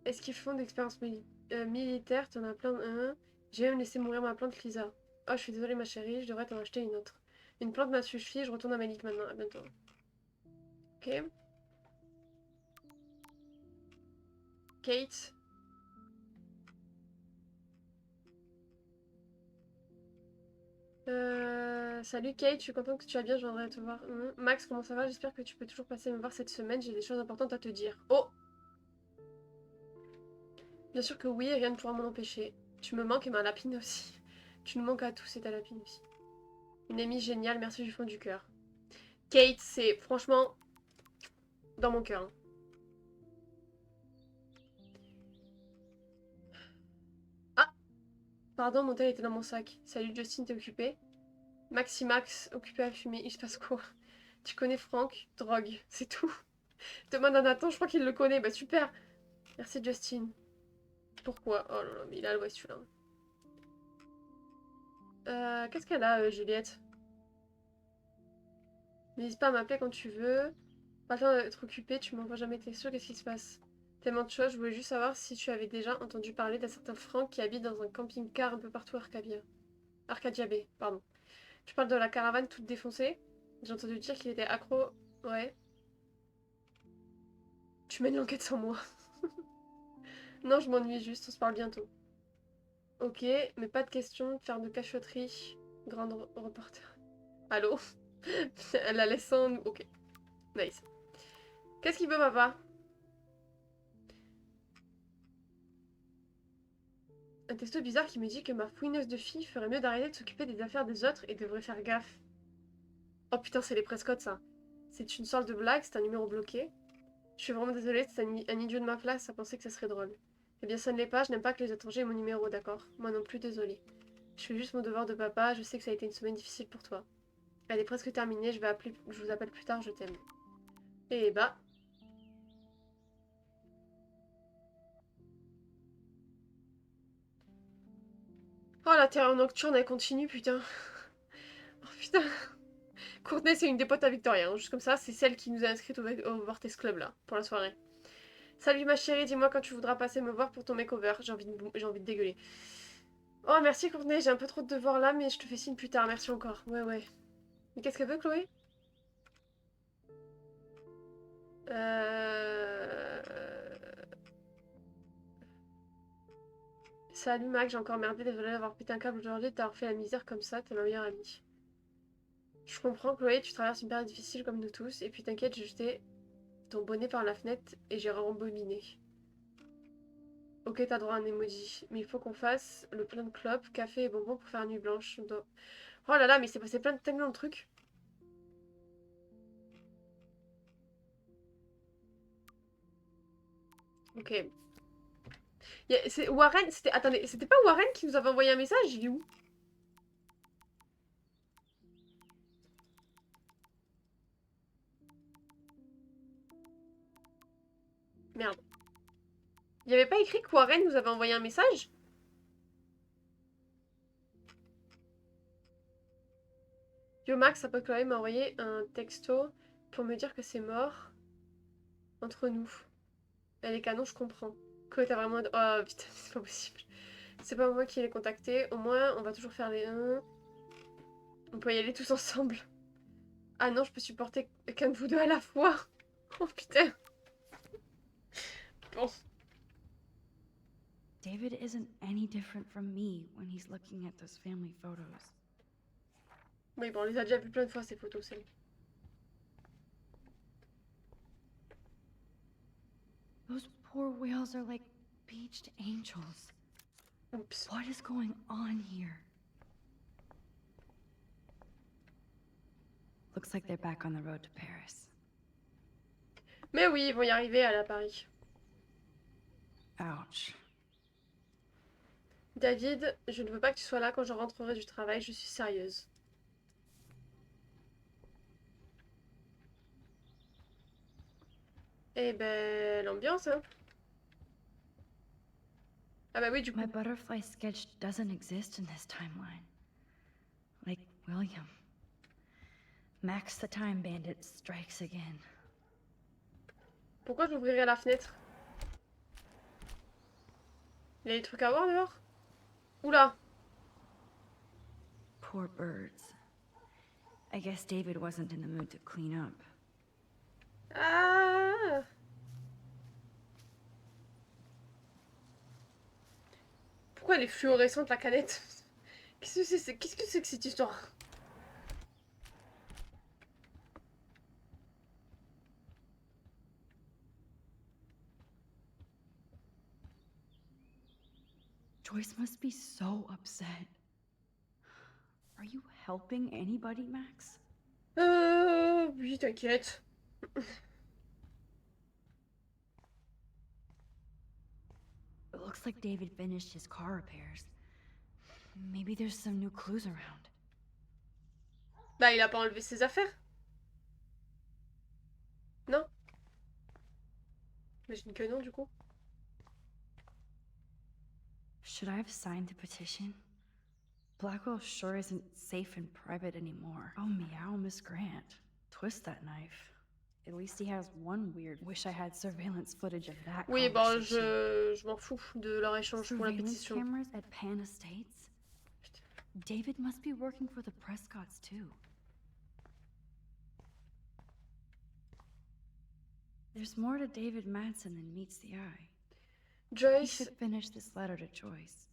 Est-ce qu'ils font d'expériences militaires? T'en as plein de... J'ai même laissé mourir ma plante Lisa. Oh, je suis désolée ma chérie, je devrais t'en acheter une autre. Une plante m'a suffi, je retourne à Malik maintenant. À bientôt. Ok. Kate. Salut Kate, je suis contente que tu vas bien, je viendrai te voir. Max, comment ça va? J'espère que tu peux toujours passer me voir cette semaine, j'ai des choses importantes à te dire. Oh! Bien sûr que oui, rien ne pourra m'en empêcher. Tu me manques et ma lapine aussi. Tu nous manques à tous et ta lapine aussi. Une amie géniale, merci du fond du cœur. Kate, c'est franchement dans mon cœur. Hein. Ah! Pardon, mon tel était dans mon sac. Salut Justin, t'es occupé? Maximax, occupé à fumer, il se passe quoi? Tu connais Franck? Drogue, c'est tout. Demande à Nathan, je crois qu'il le connaît. Bah super. Merci Justin. Pourquoi? Oh là là, mais il est à l'ouest celui-là. Qu'est-ce qu'elle a, Juliette? N'hésite pas à m'appeler quand tu veux. Pas le temps d'être occupée, tu m'envoies jamais tes textos, qu'est-ce qui se passe? Tellement de choses, je voulais juste savoir si tu avais déjà entendu parler d'un certain Franck qui habite dans un camping-car un peu partout à Arcadia Bay, pardon. Tu parles de la caravane toute défoncée? J'ai entendu dire qu'il était accro... Ouais. Tu mènes l'enquête sans moi. Non, je m'ennuie juste, on se parle bientôt. Ok, mais pas de question de faire de cachotterie. Grande reporter. Allô? Elle la laisse sans nous. Ok. Nice. Qu'est-ce qu'il veut, papa? Un texto bizarre qui me dit que ma fouineuse de fille ferait mieux d'arrêter de s'occuper des affaires des autres et devrait faire gaffe. Oh putain, c'est les Prescott, ça. C'est une sorte de blague, c'est un numéro bloqué. Je suis vraiment désolée, c'est un idiot de ma place à penser que ça serait drôle. Eh bien, ça ne l'est pas, je n'aime pas que les étrangers aient mon numéro, d'accord? Moi non plus, désolée. Je fais juste mon devoir de papa, je sais que ça a été une semaine difficile pour toi. Elle est presque terminée, je vous appelle plus tard, je t'aime. Et bah... Oh, la terreur nocturne, elle continue, putain. Oh, putain. Courtney, c'est une des potes à Victoria, hein. Juste comme ça, c'est celle qui nous a inscrites au Vortex Club, là, pour la soirée. Salut ma chérie, dis-moi quand tu voudras passer me voir pour ton makeover. J'ai envie de dégueuler. Oh, merci Courtney, j'ai un peu trop de devoirs là, mais je te fais signe plus tard. Merci encore. Ouais, ouais. Mais qu'est-ce qu'elle veut, Chloé? Salut Mac, j'ai encore merdé, désolé d'avoir pété un câble aujourd'hui, d'avoir fait la misère comme ça, t'es ma meilleure amie. Je comprends Chloé, tu traverses une période difficile comme nous tous, et puis t'inquiète, j'ai jeté ton bonnet par la fenêtre et j'ai rembobiné. Ok, t'as droit à un emoji, mais il faut qu'on fasse le plein de clopes, café et bonbons pour faire nuit blanche. Oh là là, mais c'est passé tellement de trucs. Ok. C'est Warren, attendez, c'était pas Warren qui nous avait envoyé un message? Il est où? Merde. Il n'y avait pas écrit que Warren nous avait envoyé un message? Yo Max, ça peut quand même m'envoyer un texto pour me dire que c'est mort entre nous. Elle est canon, je comprends. Que t'as vraiment... Oh putain, c'est pas possible. C'est pas moi qui l'ai contacté. Au moins, on va toujours faire les 1. On peut y aller tous ensemble. Ah non, je peux supporter qu'un de vous deux à la fois. Oh putain. Bon. David isn't any different from me when he's looking at those family photos. Oui, bon, on les a déjà vues plein de fois, ces photos, c'est... Those poor whales are like beached angels. Oups. What is going on here? Looks like they're back on the road to Paris. Mais oui, ils vont y arriver à Paris. Ouch. David, je ne veux pas que tu sois là quand je rentrerai du travail, je suis sérieuse. Eh ben, l'ambiance, hein. Ah bah oui, du coup. My butterfly sketch doesn't exist in this timeline. Like William. Max the Time Bandit strikes again. Pourquoi j'ouvrirais la fenêtre? Il y a des trucs à voir dehors? Oula! Poor birds. I guess David wasn't in the mood to clean up. Ah! Pourquoi elle est fluorescente la canette? Qu'est-ce que c'est que cette histoire? Joyce must be so upset. Are you helping anybody, Max? Oui, t'inquiète. It looks like David finished his car repairs. Maybe there's some new clues around. Bah, il a pas enlevé ses affaires. Non? J'imagine que non, du coup. Should I have signed the petition? Blackwell sure isn't safe and private anymore. Oh, meow, Miss Grant. Twist that knife. At least he has one weird. Wish I had surveillance footage of that. Oui, bon, je m'en fous de leur échange pour la Surveillance pétition. cameras at Pan Estates? David must be working for the Prescotts too. There's more to David Madsen than meets the eye. He Joyce, should finish this letter to Joyce.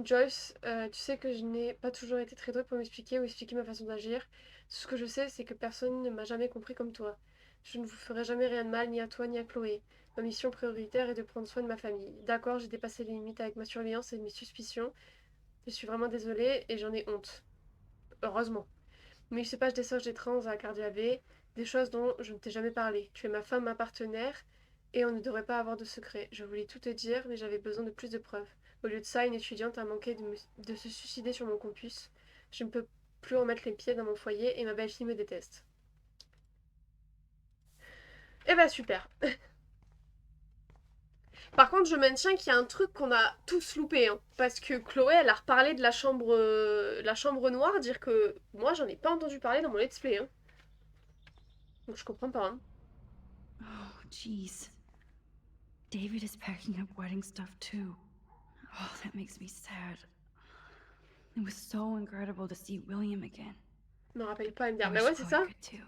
Joyce, tu sais que je n'ai pas toujours été très douée pour m'expliquer ou expliquer ma façon d'agir. Tout ce que je sais, c'est que personne ne m'a jamais compris comme toi. Je ne vous ferai jamais rien de mal, ni à toi, ni à Chloé. Ma mission prioritaire est de prendre soin de ma famille. D'accord, j'ai dépassé les limites avec ma surveillance et mes suspicions. Je suis vraiment désolée et j'en ai honte. Heureusement. Mais il se passe des sauges étranges à Cardia Bay, des choses dont je ne t'ai jamais parlé. Tu es ma femme, ma partenaire, et on ne devrait pas avoir de secret. Je voulais tout te dire, mais j'avais besoin de plus de preuves. Au lieu de ça, une étudiante a manqué de se suicider sur mon campus. Je ne peux plus remettre les pieds dans mon foyer et ma belle-fille me déteste. Eh ben super. Par contre, je maintiens qu'il y a un truc qu'on a tous loupé, hein, parce que Chloé, elle a reparlé de la chambre noire, dire que moi, j'en ai pas entendu parler dans mon let's play. Hein. Donc je comprends pas. Hein. Oh, jeez. David is packing up wedding stuff too. Oh, that makes me sad. It was so incredible to see William again. Je me rappelle pas, elle me dit, I mais wish ouais, c'est Chloe ça. could too.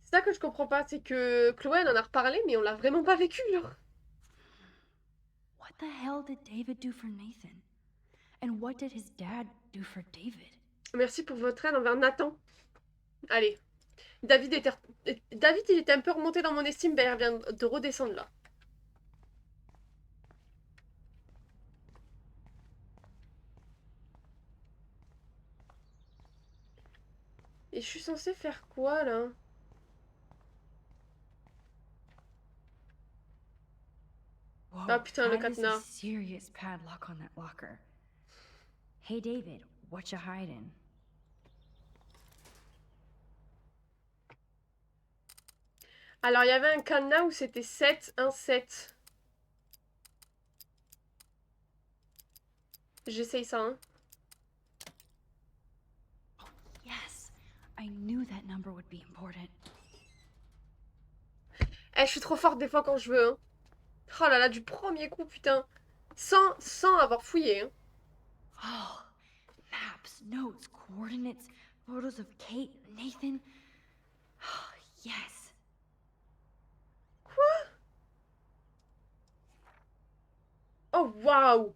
C'est ça que je comprends pas, c'est que Chloé, elle en a reparlé, mais on l'a vraiment pas vécu, genre. What the hell did David do for Nathan? And what did his dad do for David? Merci pour votre aide envers Nathan. Allez. David, il était un peu remonté dans mon estime, ben il vient de redescendre là. Et je suis censée faire quoi, là? Whoa, Ah putain, le that is a cadenas. serious padlock on that locker. Hey David, what you hiding? Alors, il y avait un cadenas où c'était 7, 1, 7. J'essaye ça, hein. Yes, I knew that number would be important. Eh, je suis trop forte des fois quand je veux, hein. Oh là là, du premier coup, putain. Sans avoir fouillé, hein. Oh, maps, notes, coordinates, photos of Kate, Nathan. Oh, yes. Quoi? Oh, waouh.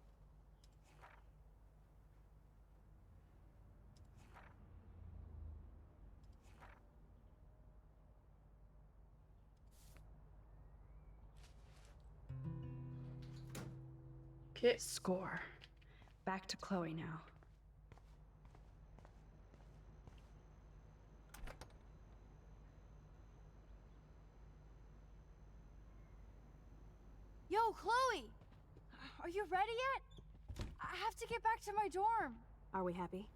Ok. Score. Back to Chloe now. Yo, Chloe! Are you ready yet? I have to get back to my dorm. Are we happy?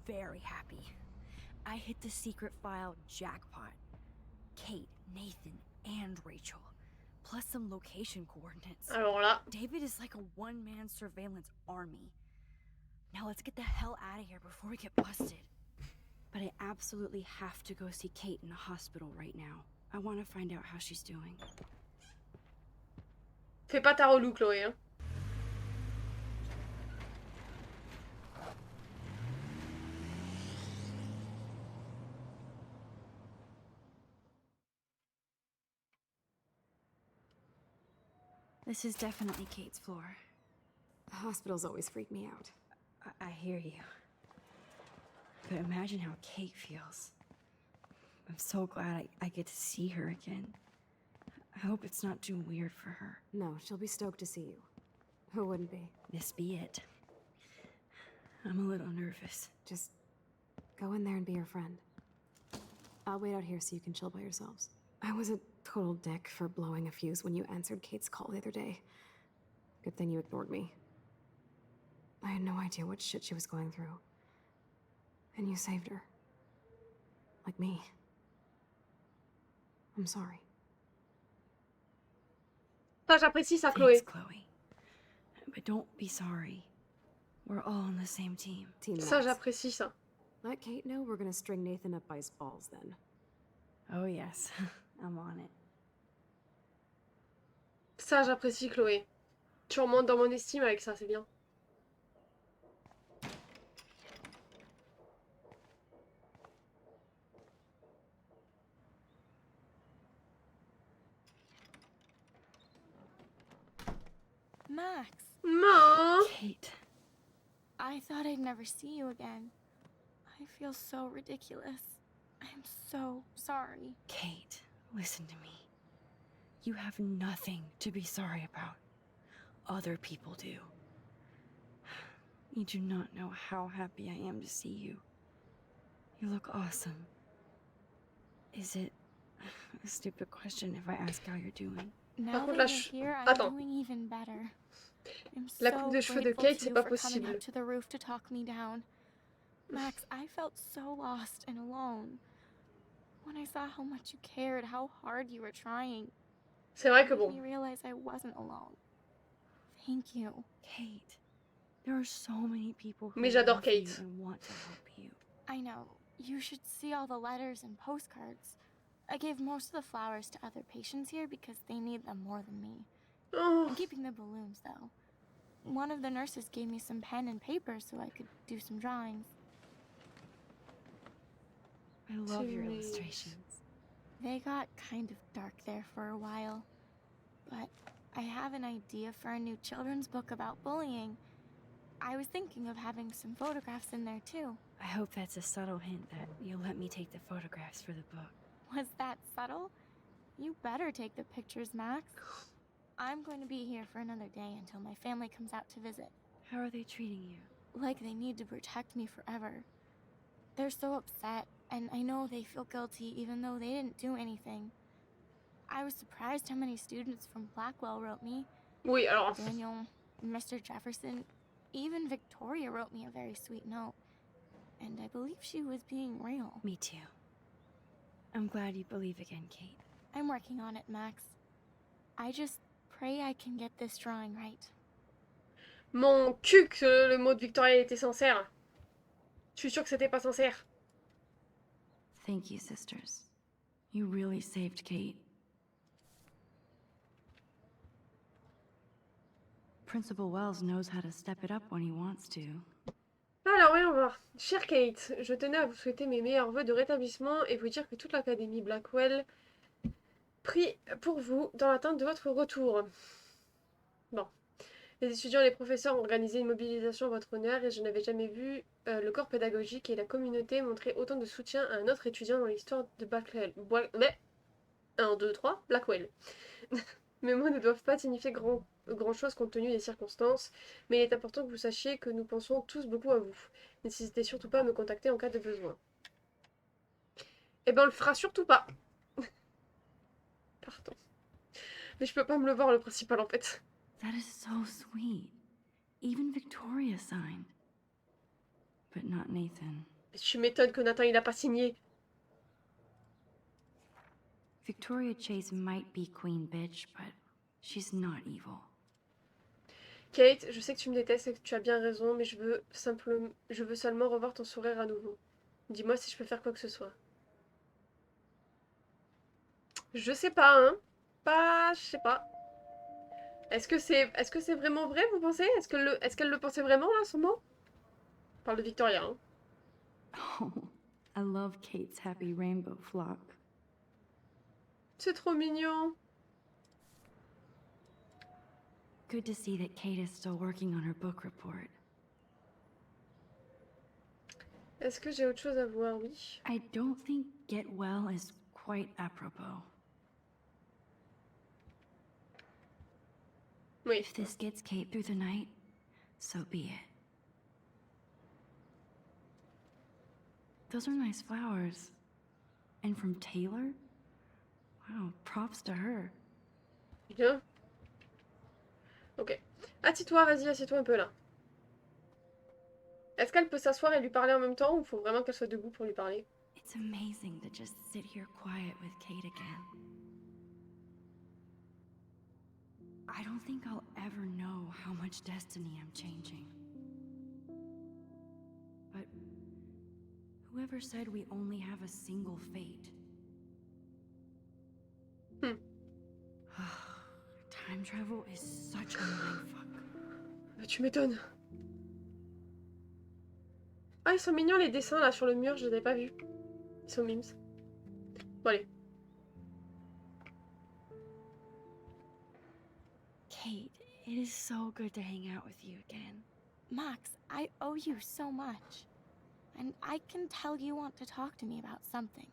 Very happy. I hit the secret file jackpot. Kate, Nathan, and Rachel. Plus some location coordinates. Alors là. David is like a one-man surveillance army. Now let's get the hell out of here before we get busted. But I absolutely have to go see Kate in the hospital right now. I want to find out how she's doing. Fais pas ta relou, Chloé, hein. This is definitely Kate's floor. Hospitals always freak me out. I hear you. But imagine how Kate feels. I'm so glad I get to see her again. I hope it's not too weird for her. No, she'll be stoked to see you. Who wouldn't be? This be it. I'm a little nervous. Just go in there and be your friend. I'll wait out here so you can chill by yourselves. I was a total dick for blowing a fuse when you answered Kate's call the other day. Good thing you ignored me. I had no idea what shit she was going through. And you saved her. Like me. I'm sorry. Ça, j'apprécie ça, Chloé. Thanks, Chloe. But don't be sorry. We're all on the same team. Team Ça, Max. j'apprécie ça. Let Kate know we're gonna string Nathan up by his balls then. Oh yes, I'm on it. Ça, j'apprécie, Chloé. Tu remontes dans mon estime avec ça, c'est bien. Max, Non. Kate. I thought I'd never see you again. I feel so ridiculous. I'm so sorry. Kate, listen to me. You have nothing to be sorry about. Other people do. You do not know how happy I am to see you. You look awesome. Is it a stupid question if I ask how you're doing? Now contre, that la you're here, I'm Attends. doing even better. I'm La so coupe de cheveux de grateful Kate, to c'est you pas for coming possible. up to the roof to talk me down. Max, I felt so lost and alone. When I saw how much you cared, how hard you were trying, C'est vrai que It made bon. me realize I wasn't alone. Thank you. Kate, there are so many people who Mais j'adore love you Kate. and want to help you. I know. You should see all the letters and postcards. I gave most of the flowers to other patients here because they need them more than me. Oh. I'm keeping the balloons, though. One of the nurses gave me some pen and paper so I could do some drawings. I love your Sweet. illustrations. They got kind of dark there for a while. But I have an idea for a new children's book about bullying. I was thinking of having some photographs in there, too. I hope that's a subtle hint that you'll let me take the photographs for the book. Was that subtle? You better take the pictures, Max. I'm going to be here for another day until my family comes out to visit. How are they treating you? Like they need to protect me forever. They're so upset, and I know they feel guilty even though they didn't do anything. I was surprised how many students from Blackwell wrote me. Oui, alors. Daniel, Mr. Jefferson, even Victoria wrote me a very sweet note. And I believe she was being real. Me too. I'm glad you believe again, Kate. I'm working on it, Max. I just pray I can get this drawing right. Mon cul que le mot de Victoria était sincère. Je suis sûre que c'était pas sincère. Thank you, sisters. You really saved Kate. Principal Wells knows how to step it up when he wants to. Alors, voyons voir. Chère Kate, je tenais à vous souhaiter mes meilleurs vœux de rétablissement et vous dire que toute l'académie Blackwell prie pour vous dans l'attente de votre retour. Bon. Les étudiants et les professeurs ont organisé une mobilisation en votre honneur et je n'avais jamais vu le corps pédagogique et la communauté montrer autant de soutien à un autre étudiant dans l'histoire de Blackwell. Mais 1, 2, 3, Blackwell. Mes mots ne doivent pas signifier grand-chose compte tenu des circonstances, mais il est important que vous sachiez que nous pensons tous beaucoup à vous. N'hésitez surtout pas à me contacter en cas de besoin. Eh ben on le fera surtout pas. Pardon. Mais je peux pas me le voir le principal en fait. That is so sweet. Even Victoria signed. But not Nathan. Tu m'étonnes que Nathan il a pas signé. Victoria Chase might be Queen Bitch, but she's not evil. Kate, je sais que tu me détestes et que tu as bien raison, mais je veux seulement revoir ton sourire à nouveau. Dis-moi si je peux faire quoi que ce soit. Je sais pas, hein. Je sais pas. Est-ce que c'est vraiment vrai, vous pensez? Est-ce qu'elle le pensait vraiment, là, son mot? On parle de Victoria, hein. Oh, I love Kate's happy rainbow flock. C'est trop mignon. Good to see that Kate is still working on her book report. Est-ce que j'ai autre chose à voir? Oui. I don't think get well is quite apropos. Oui. If this gets Kate through the night, so be it. Those are nice flowers. And from Taylor? Wow, props to her. Bien. Ok. Assis-toi, vas-y, assieds-toi un peu là. Est-ce qu'elle peut s'asseoir et lui parler en même temps ou faut vraiment qu'elle soit debout pour lui parler? It's amazing to just sit here quiet with Kate again. I don't think I'll ever know how much destiny I'm changing. But whoever said we only have a single fate? Time travel is such a mindfuck. Tu m'étonnes. Ah, ils sont mignons les dessins là sur le mur, je les avais pas vus. Ils sont mimes. Bon, allez. Kate, it is so good to hang out with you again. Max, I owe you so much. And I can tell you want to talk to me about something.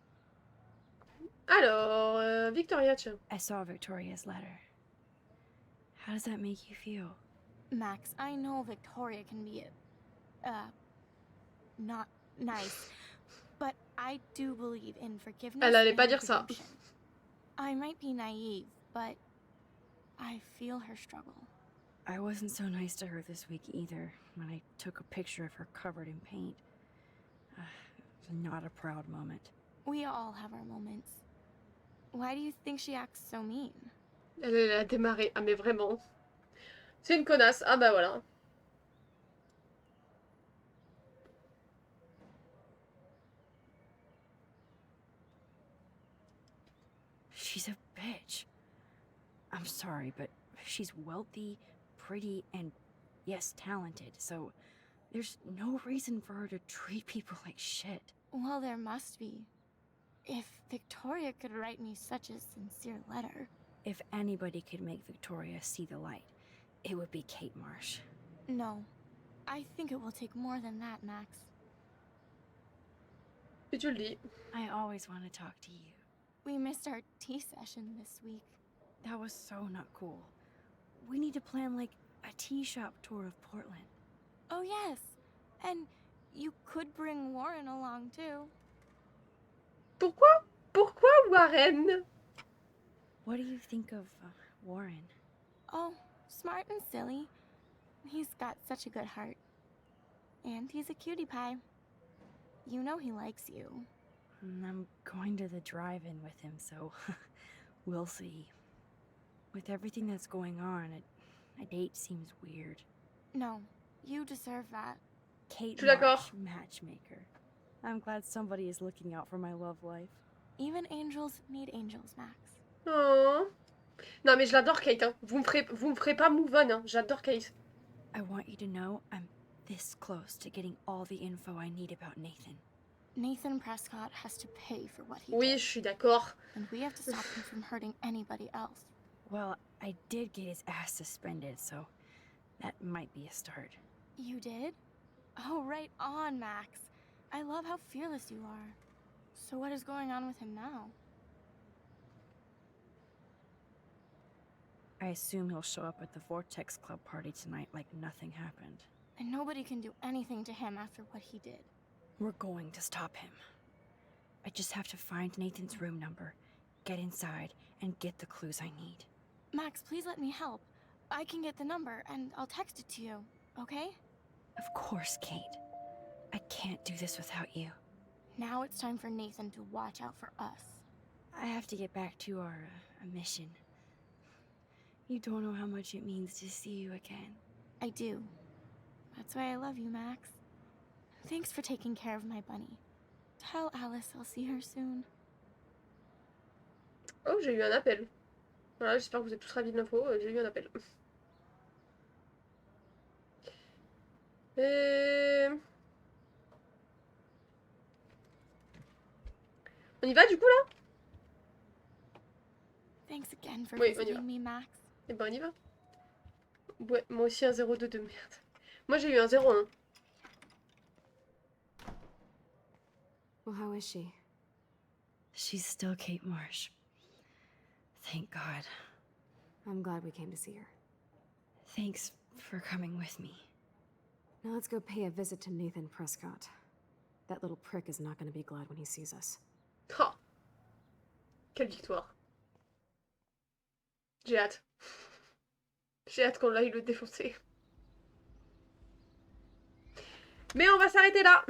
Alors, Victoria, tiens. I saw Victoria's letter. How does that make you feel? Max, I know Victoria can be not nice, but I do believe in forgiveness. Elle allait pas and dire ça. redemption. I might be naive, but I feel her struggle. I wasn't so nice to her this week either, when I took a picture of her covered in paint. It was not a proud moment. We all have our moments. Why do you think she acts so mean? Elle a démarré. Ah mais vraiment. C'est une connasse. Ah bah voilà. She's a bitch. I'm sorry, but she's wealthy, pretty, and yes, talented, so there's no reason for her to treat people like shit. Well, there must be. If Victoria could write me such a sincere letter. If anybody could make Victoria see the light, it would be Kate Marsh. No. I think it will take more than that, Max. Si tu le dis. I always want to talk to you. We missed our tea session this week. That was so not cool. We need to plan, like, a tea shop tour of Portland. Oh, yes. And you could bring Warren along, too. Pourquoi Warren? What do you think of Warren? Oh, smart and silly. He's got such a good heart. And he's a cutie pie. You know he likes you. I'm going to the drive-in with him, so we'll see. With everything that's going on, a date seems weird. No, you deserve that. Kate Je suis d'accord. Marsh, matchmaker. I'm glad somebody is looking out for my love life. Even angels need angels, Max. Oh. Non mais je l'adore Kate. Hein. Vous me ferez pas move on. Hein. J'adore Kate. I want you to know I'm this close to getting all the info I need about Nathan. Nathan Prescott has to pay for what he Oui, did. je suis d'accord. And we have to stop him from hurting anybody else. Well, I did get his ass suspended, so that might be a start. You did? Oh, right on, Max. I love how fearless you are. So what is going on with him now? I assume he'll show up at the Vortex Club party tonight like nothing happened. And nobody can do anything to him after what he did. We're going to stop him. I just have to find Nathan's room number, get inside, and get the clues I need. Max, please let me help. I can get the number, and I'll text it to you, okay? Of course, Kate. I can't do this without you. Now it's time for Nathan to watch out for us. I have to get back to our mission. You don't know how much it means to see you again. I do. That's why I love you, Max. Thanks for taking care of my bunny. Tell Alice I'll see her soon. Oh, j'ai eu un appel. Voilà, j'espère que vous êtes tous ravis de l'info. J'ai eu un appel. On y va du coup là? Thanks again for Oui, on y va. visiting me, Max. Eh ben on y va. Ouais, moi aussi un 0,2 de merde. Moi j'ai eu un 0,1. Well, how is she? She's still Kate Marsh. Thank God. I'm glad we came to see her. Thanks for coming with me. Now let's go pay a visit to Nathan Prescott. That little prick is not going to be glad when he sees us. Oh. Quelle victoire. J'ai hâte. J'ai hâte qu'on aille le défoncer. Mais on va s'arrêter là.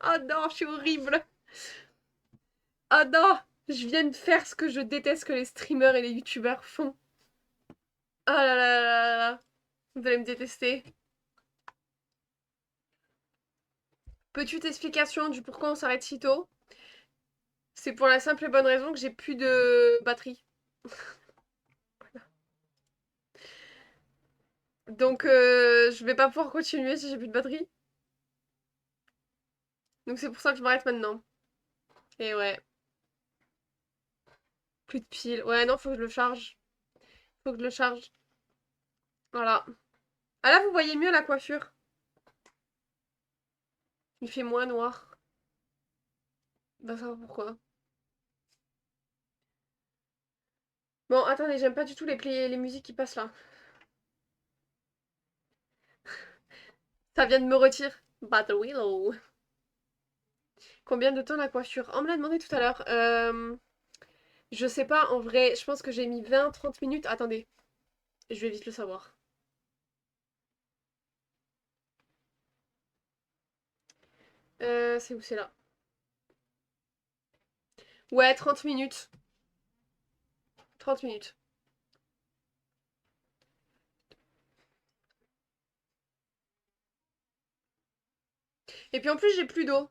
Oh non, je suis horrible. Oh non, je viens de faire ce que je déteste que les streamers et les youtubeurs font. Oh là là là là là. Vous allez me détester. Petite explication du pourquoi on s'arrête si tôt. C'est pour la simple et bonne raison que j'ai plus de batterie. Voilà. Donc je vais pas pouvoir continuer si j'ai plus de batterie. Donc c'est pour ça que je m'arrête maintenant. Et ouais. Plus de piles. Ouais, non, faut que je le charge. Faut que je le charge. Voilà. Ah là, vous voyez mieux la coiffure. Il fait moins noir. Bah ça va pourquoi. Bon, attendez, j'aime pas du tout les musiques qui passent là. Ça vient de me retirer. Battle Willow. Combien de temps la coiffure? On me l'a demandé tout à l'heure. Je sais pas, en vrai, je pense que j'ai mis 20-30 minutes. Attendez, je vais vite le savoir. C'est où? C'est là. Ouais, 30 minutes. 30 minutes. Et puis en plus, j'ai plus d'eau.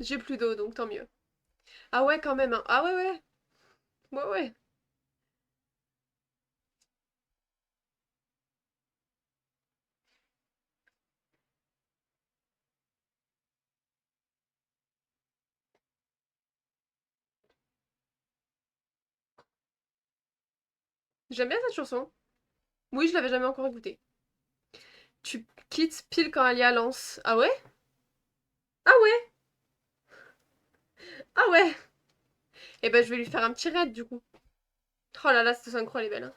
J'ai plus d'eau, donc tant mieux. Ah ouais, quand même, hein. Ah ouais, ouais. Ouais, ouais. J'aime bien cette chanson. Oui, je l'avais jamais encore écoutée. Tu quittes pile quand elle y a Lance. Ah ouais? Ah ouais? Ah ouais? Eh ben, je vais lui faire un petit raid, du coup. Oh là là, cette synchro, elle est belle, hein.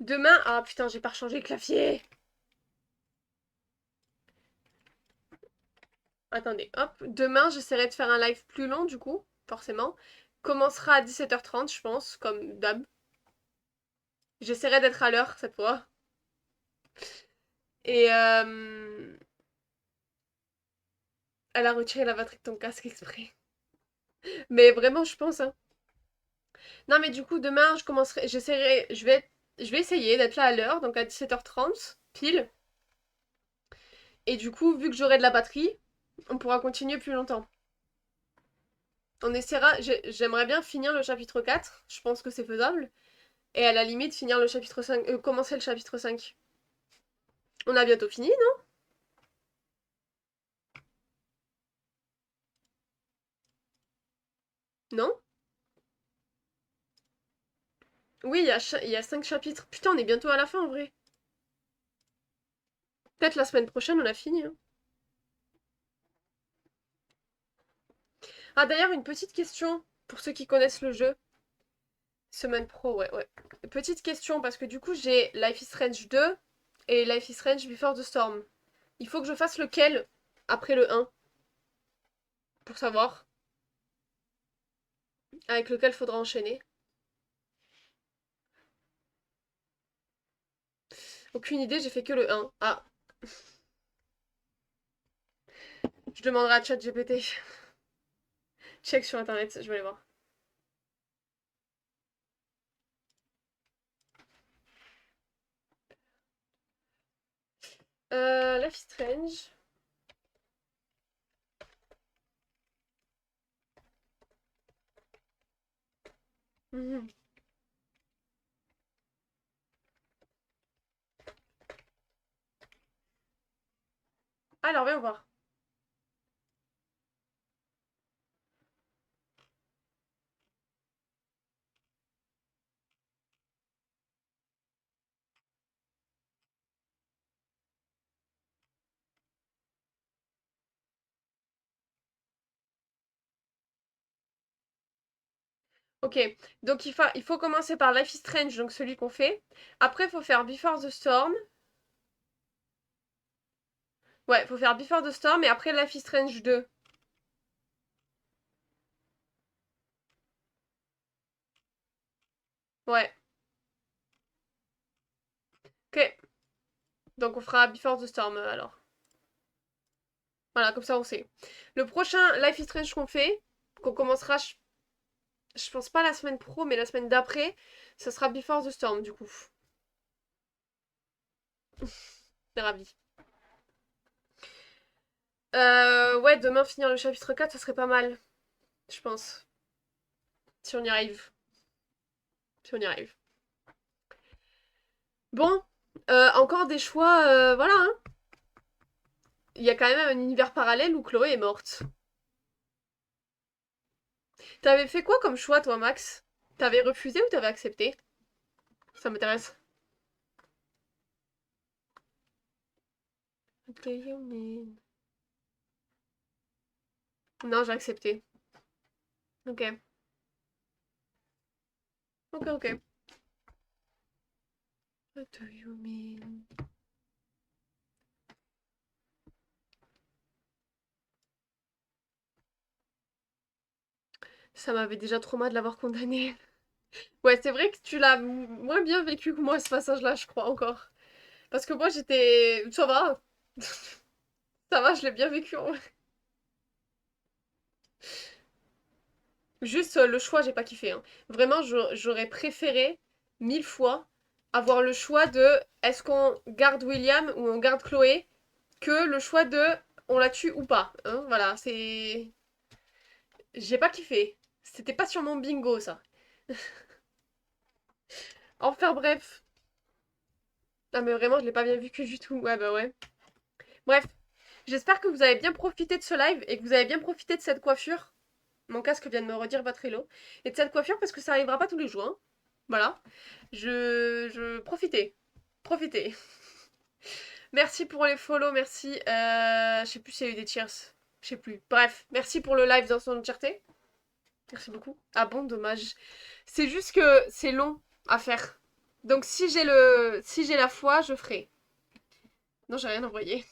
Demain... Ah putain, j'ai pas rechangé le clavier. Attendez, hop. Demain, j'essaierai de faire un live plus long, du coup, forcément. Commencera à 17h30, je pense, comme d'hab. J'essaierai d'être à l'heure, cette fois. Et elle a retiré la batterie de ton casque exprès. Mais vraiment, je pense, hein. Non, mais du coup, demain, je commencerai... J'essaierai... Je vais essayer d'être là à l'heure, donc à 17h30, pile. Et du coup, vu que j'aurai de la batterie, on pourra continuer plus longtemps. On essaiera... J'aimerais bien finir le chapitre 4. Je pense que c'est faisable. Et à la limite, finir le chapitre 5... commencer le chapitre 5. On a bientôt fini, non? Non? Oui, il y a 5 chapitres. Putain, on est bientôt à la fin, en vrai. Peut-être la semaine prochaine, on a fini, hein. Ah, d'ailleurs, une petite question pour ceux qui connaissent le jeu. Semaine pro, ouais, ouais. Petite question, parce que du coup, j'ai Life is Strange 2 et Life is Strange Before the Storm. Il faut que je fasse lequel après le 1 pour savoir avec lequel faudra enchaîner. Aucune idée, j'ai fait que le 1. Ah. Je demanderai à ChatGPT. Check sur internet, je vais aller voir. Life is Strange. Mhm. Alors, viens voir. Ok, donc il faut commencer par Life is Strange, donc celui qu'on fait. Après, il faut faire Before the Storm. Ouais, il faut faire Before the Storm et après Life is Strange 2. Ouais. Ok. Donc on fera Before the Storm alors. Voilà, comme ça on sait. Le prochain Life is Strange qu'on fait, qu'on commencera, je pense pas la semaine pro, mais la semaine d'après, ça sera Before the Storm du coup. T'es ravi. Ouais, demain finir le chapitre 4, ça serait pas mal. Je pense. Si on y arrive. Si on y arrive. Bon, encore des choix, voilà, hein. Il y a quand même un univers parallèle où Chloé est morte. T'avais fait quoi comme choix, toi, Max? T'avais refusé ou t'avais accepté? Ça m'intéresse. What do you mean? Non, j'ai accepté. Ok. Ok, ok. What do you mean? Ça m'avait déjà trop mal de l'avoir condamné. Ouais, c'est vrai que tu l'as moins bien vécu que moi, ce passage-là, je crois, encore. Parce que moi, j'étais... Ça va. Ça va, je l'ai bien vécu, en vrai. Juste, le choix, j'ai pas kiffé, hein. Vraiment, j'aurais préféré, 1000 fois, avoir le choix de est-ce qu'on garde William ou on garde Chloé, que le choix de on la tue ou pas. Hein, voilà, c'est... J'ai pas kiffé. C'était pas sur mon bingo, ça. Enfin, bref. Ah, mais vraiment, je l'ai pas bien vécu du tout. Ouais, bah ouais. Bref. J'espère que vous avez bien profité de ce live et que vous avez bien profité de cette coiffure. Mon casque vient de me redire votre hello. Et de cette coiffure parce que ça arrivera pas tous les jours. Hein. Voilà. Profitez. Profitez. Merci pour les follow, merci. Je sais plus s'il y a eu des cheers. Je sais plus. Bref, merci pour le live dans son entièreté. Merci beaucoup. Ah bon, dommage. C'est juste que c'est long à faire. Donc si j'ai la foi, je ferai. Non, j'ai rien envoyé.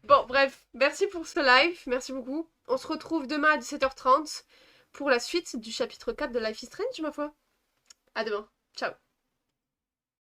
Bon, bref, merci pour ce live, merci beaucoup. On se retrouve demain à 17h30 pour la suite du chapitre 4 de Life is Strange, ma foi. À demain. Ciao.